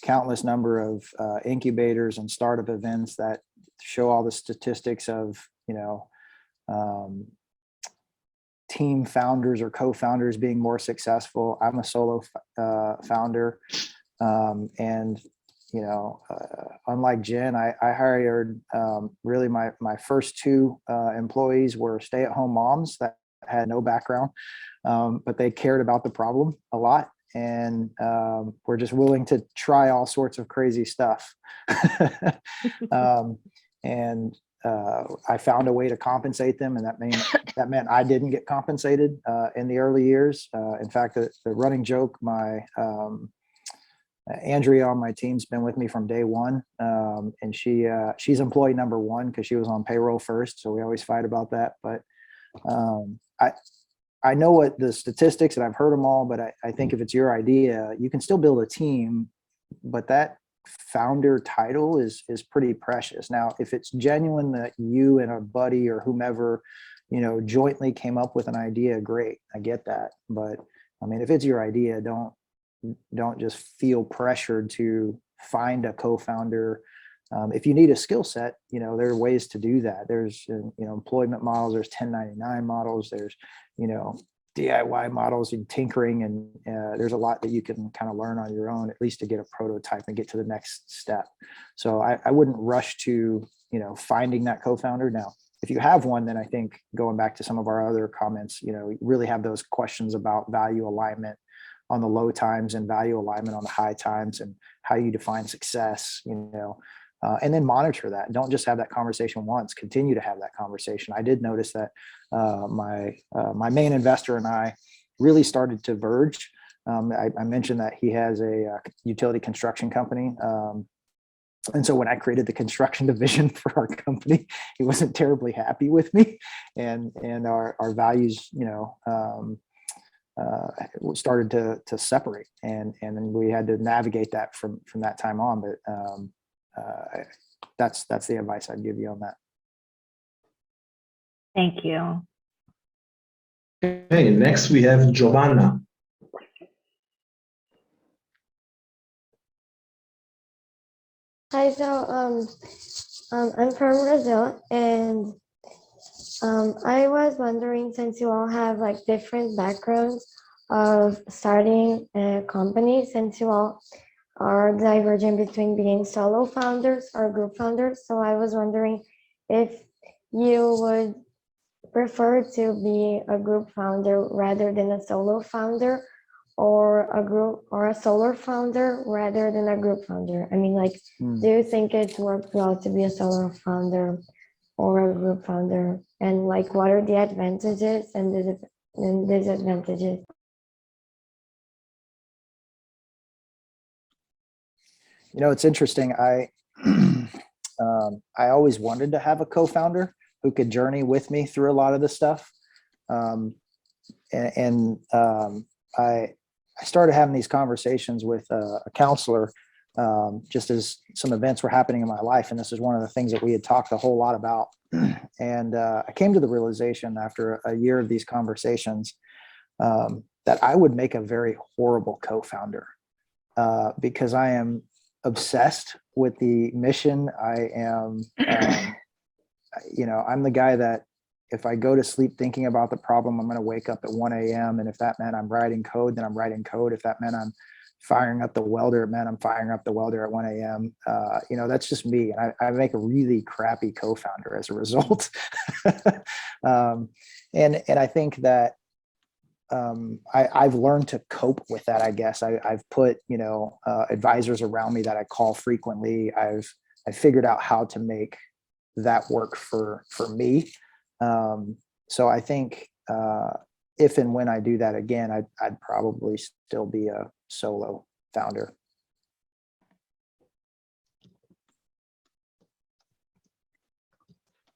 countless number of incubators and startup events that show all the statistics of team founders or co-founders being more successful. I'm a solo founder, and unlike Jen, I hired really my first two employees were stay-at-home moms that had no background, but they cared about the problem a lot, and were just willing to try all sorts of crazy stuff. And I found a way to compensate them, and that meant I didn't get compensated in the early years. In fact, the running joke, my Andrea on my team's been with me from day one, and she's employee number one because she was on payroll first. So we always fight about that. But I know what the statistics, and I've heard them all, but I think if it's your idea, you can still build a team, but that founder title is pretty precious. Now, if it's genuine that you and a buddy or whomever, jointly came up with an idea, great, I get that. But I mean, if it's your idea, don't just feel pressured to find a co-founder. If you need a skill set, there are ways to do that. There's employment models, there's 1099 models, there's DIY models and tinkering, and there's a lot that you can kind of learn on your own, at least to get a prototype and get to the next step. So I wouldn't rush to finding that co-founder. Now, if you have one, then I think, going back to some of our other comments, really have those questions about value alignment on the low times and value alignment on the high times, and how you define success, and then monitor that. Don't just have that conversation once, continue to have that conversation. I did notice that my main investor and I really started to verge. I mentioned that he has a utility construction company. And so when I created the construction division for our company, he wasn't terribly happy with me, and our values, started to separate, and then we had to navigate that from that time on. But that's the advice I'd give you on that. Thank you. Okay, next we have Giovanna. Hi, so I'm from Brazil, and I was wondering, since you all have like different backgrounds of starting a company, since you all are divergent between being solo founders or group founders, so I was wondering if you would prefer to be a group founder rather than a solo founder, or a group or a solo founder rather than a group founder. I mean, like, do you think it's worked well to be a solo founder or a group founder? And like, what are the advantages and disadvantages? You know, it's interesting. I always wanted to have a co-founder who could journey with me through a lot of this stuff. I started having these conversations with a counselor just as some events were happening in my life. And this is one of the things that we had talked a whole lot about. And I came to the realization after a year of these conversations that I would make a very horrible co-founder because I am obsessed with the mission. I am, you know, I'm the guy that if I go to sleep thinking about the problem, I'm going to wake up at 1 a.m. And if that meant I'm writing code, then I'm writing code. If that meant I'm firing up the welder, it meant I'm firing up the welder at 1 a.m. You know, that's just me. And I make a really crappy co-founder as a result. And I think that I've learned to cope with that, I guess. I've put, you know, advisors around me that I call frequently. I've figured out how to make that work for me. So I think if and when I do that again, I'd probably still be a solo founder.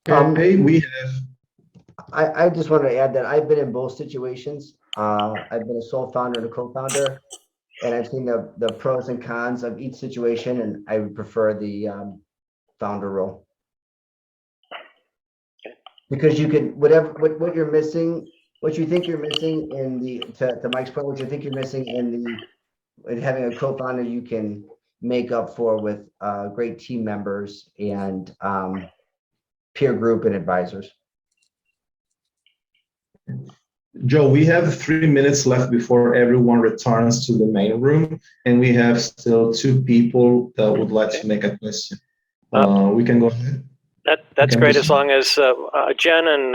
Okay, we have. I just wanted to add that I've been in both situations. I've been a sole founder and a co-founder, and I've seen the pros and cons of each situation, and I would prefer the founder role. Because you could, what you're missing, what you think you're missing in to Mike's point, what you think you're missing in having a co-founder, you can make up for with great team members and peer group and advisors. Joe, we have 3 minutes left before everyone returns to the main room, and we have still 2 people that would like to make a question. We can go ahead. That's great, as long as Jen and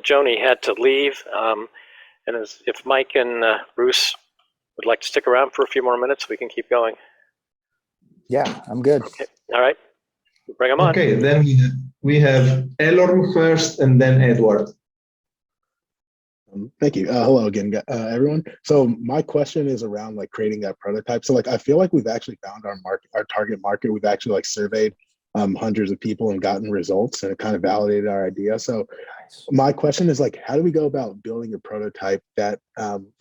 Joni had to leave. And if Mike and Bruce would like to stick around for a few more minutes, we can keep going. Yeah, I'm good. Okay. All right. Bring them on. Okay, then we have Elorm first and then Edward. Thank you. Hello again, everyone. So my question is around like creating that prototype. So like, I feel like we've actually found our target market. We've actually like surveyed hundreds of people and gotten results, and it kind of validated our idea. So my question is like, how do we go about building a prototype that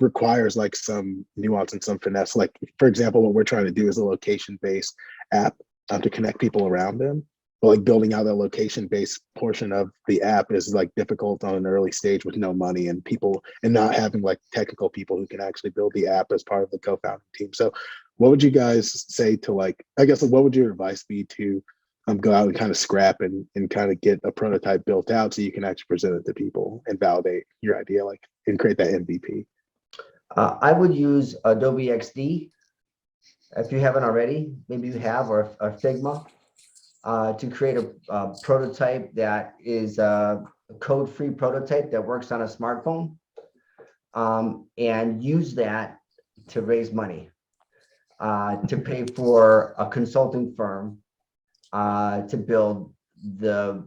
requires like some nuance and some finesse? Like, for example, what we're trying to do is a location-based app to connect people around them. But like building out that location-based portion of the app is like difficult on an early stage with no money and people, and not having like technical people who can actually build the app as part of the co-founding team. So what would you guys say to like, I guess, like, what would your advice be to go out and kind of scrap and kind of get a prototype built out so you can actually present it to people and validate your idea, like, and create that MVP? I would use Adobe XD. If you haven't already, maybe you have, or Figma. To create a prototype that is a code-free prototype that works on a smartphone, and use that to raise money, to pay for a consulting firm, to build the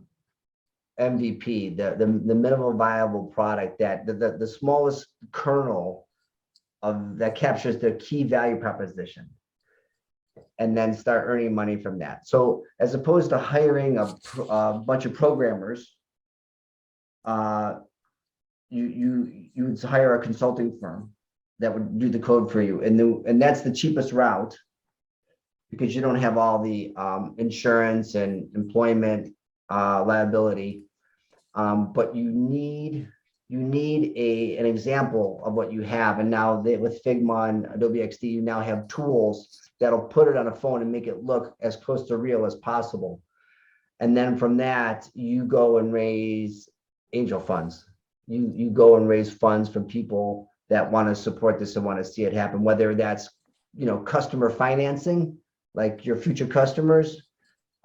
MVP, the minimal viable product, that the smallest kernel of that captures the key value proposition, and then start earning money from that. So as opposed to hiring a bunch of programmers, you would hire a consulting firm that would do the code for you, and that's the cheapest route, because you don't have all the insurance and employment liability, but you need you need an example of what you have. And now with Figma and Adobe XD, you now have tools that'll put it on a phone and make it look as close to real as possible. And then from that, you go and raise angel funds. You go and raise funds from people that want to support this and want to see it happen, whether that's, customer financing, like your future customers,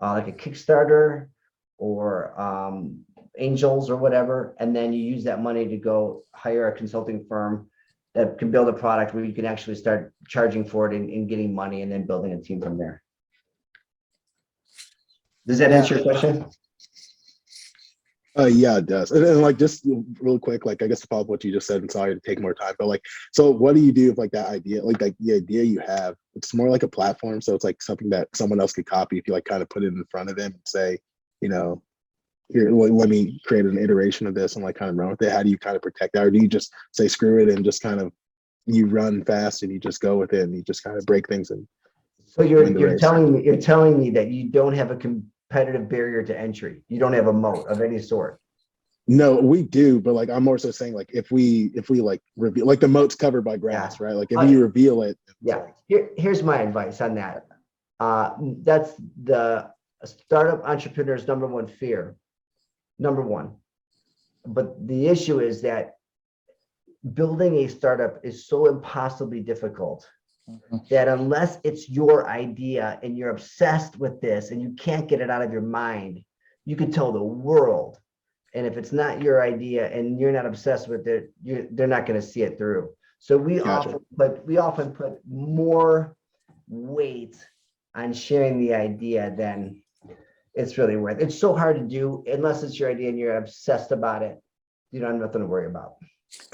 like a Kickstarter or angels or whatever. And then you use that money to go hire a consulting firm that can build a product where you can actually start charging for it and getting money and then building a team from there. Does that answer your question? Yeah, it does. And like, just real quick, like, I guess to follow up what you just said, and sorry to take more time, but like, so what do you do with like that idea? Like the idea you have, it's more like a platform. So it's like something that someone else could copy if you like kind of put it in front of them and say, here, let me create an iteration of this and like kind of run with it. How do you kind of protect that? Or do you just say, screw it, and just kind of, you run fast and you just go with it and you just kind of break things? And so you're telling me that you don't have a competitive barrier to entry. You don't have a moat of any sort. No, we do, but like, I'm more so saying, like, if we like reveal, like the moat's covered by grass, right? Like if you reveal it. Yeah. Here's my advice on that. That's the startup entrepreneur's number one fear. Number one. But the issue is that building a startup is so impossibly difficult that unless it's your idea and you're obsessed with this and you can't get it out of your mind, you can tell the world. And if it's not your idea and you're not obsessed with it, they're not going to see it through. So we often put more weight on sharing the idea than it's really worth. It's so hard to do unless it's your idea and you're obsessed about it. You don't have nothing to worry about.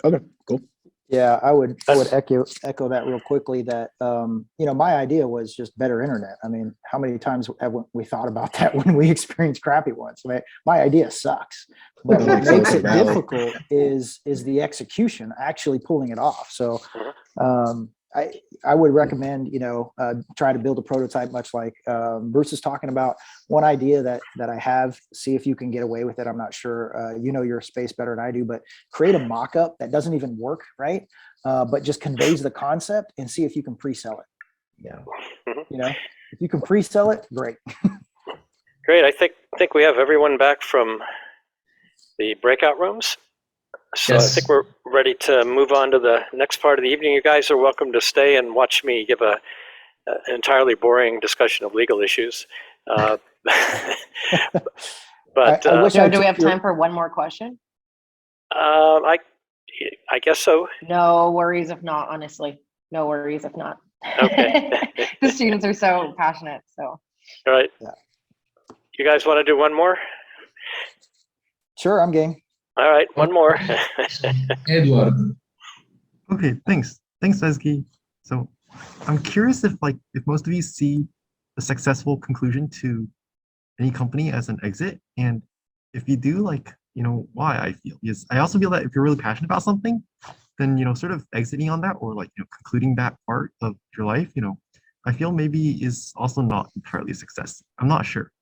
Okay, cool. Yeah, I would echo that real quickly, that my idea was just better internet. I mean, how many times have we thought about that when we experienced crappy ones? I mean, my idea sucks, but what makes it difficult is the execution, actually pulling it off. So I would recommend, try to build a prototype, much like Bruce is talking about. One idea that I have, see if you can get away with it. I'm not sure, your space better than I do, but create a mock-up that doesn't even work, right? But just conveys the concept and see if you can pre-sell it. Yeah. If you can pre-sell it, great. Great. I think we have everyone back from the breakout rooms. So yes. I think we're ready to move on to the next part of the evening. You guys are welcome to stay and watch me give an entirely boring discussion of legal issues. But do we have time for one more question? I guess so. No worries if not, honestly. No worries if not. Okay. The students are so passionate. So. All right. Yeah. You guys want to do one more? Sure, I'm game. All right, one more. Edward. Okay, thanks, Ezgi. So I'm curious if most of you see a successful conclusion to any company as an exit, and if you do, why? I feel, yes, I also feel that if you're really passionate about something, then sort of exiting on that, or concluding that part of your life, I feel maybe is also not entirely a success. I'm not sure.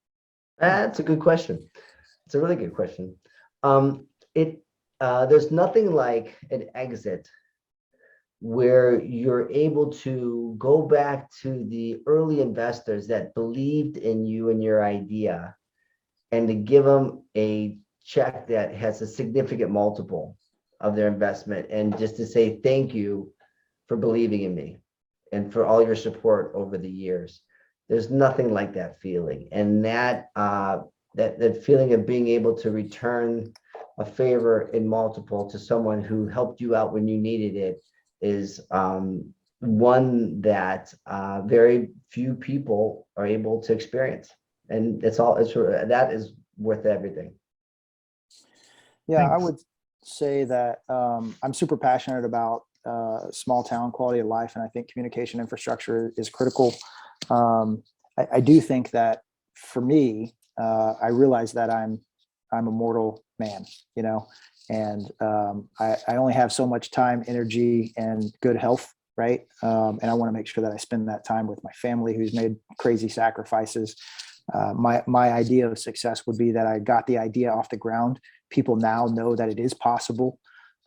That's a good question. It's a really good question. There's nothing like an exit where you're able to go back to the early investors that believed in you and your idea, and to give them a check that has a significant multiple of their investment, and just to say thank you for believing in me and for all your support over the years. There's nothing like that feeling, and that feeling of being able to return a favor in multiple to someone who helped you out when you needed it is one that very few people are able to experience, and that is worth everything. Yeah, Thanks. I would say that I'm super passionate about small town quality of life, and I think communication infrastructure is critical. I do think that for me, I realize that I'm a mortal man, and I only have so much time, energy, and good health, right? And I want to make sure that I spend that time with my family, who's made crazy sacrifices. My idea of success would be that I got the idea off the ground. People now know that it is possible.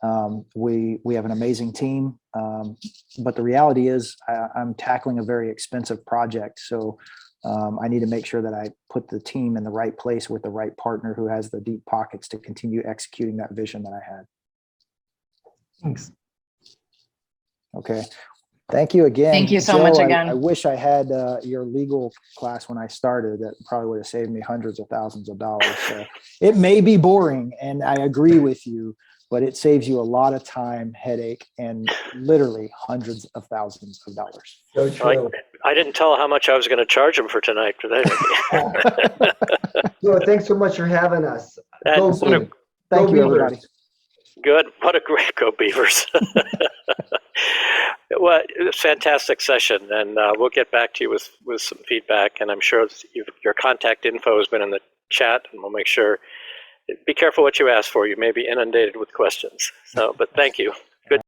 We have an amazing team, but the reality is I'm tackling a very expensive project. So I need to make sure that I put the team in the right place with the right partner who has the deep pockets to continue executing that vision that I had. Thanks. Okay. Thank you again. Thank you so Joe, much again. I wish I had your legal class when I started. That probably would have saved me hundreds of thousands of dollars. So it may be boring, and I agree with you, but it saves you a lot of time, headache, and literally hundreds of thousands of dollars. So true. I didn't tell how much I was going to charge him for tonight. Well, thanks so much for having us. Go And Beavers. Thank Go you, Beavers. everybody. good. What a great Go Beavers. Well, fantastic session, and we'll get back to you with some feedback, and I'm sure your contact info has been in the chat, and we'll make sure. Be careful what you ask for. You may be inundated with questions. So, but thank you. Good.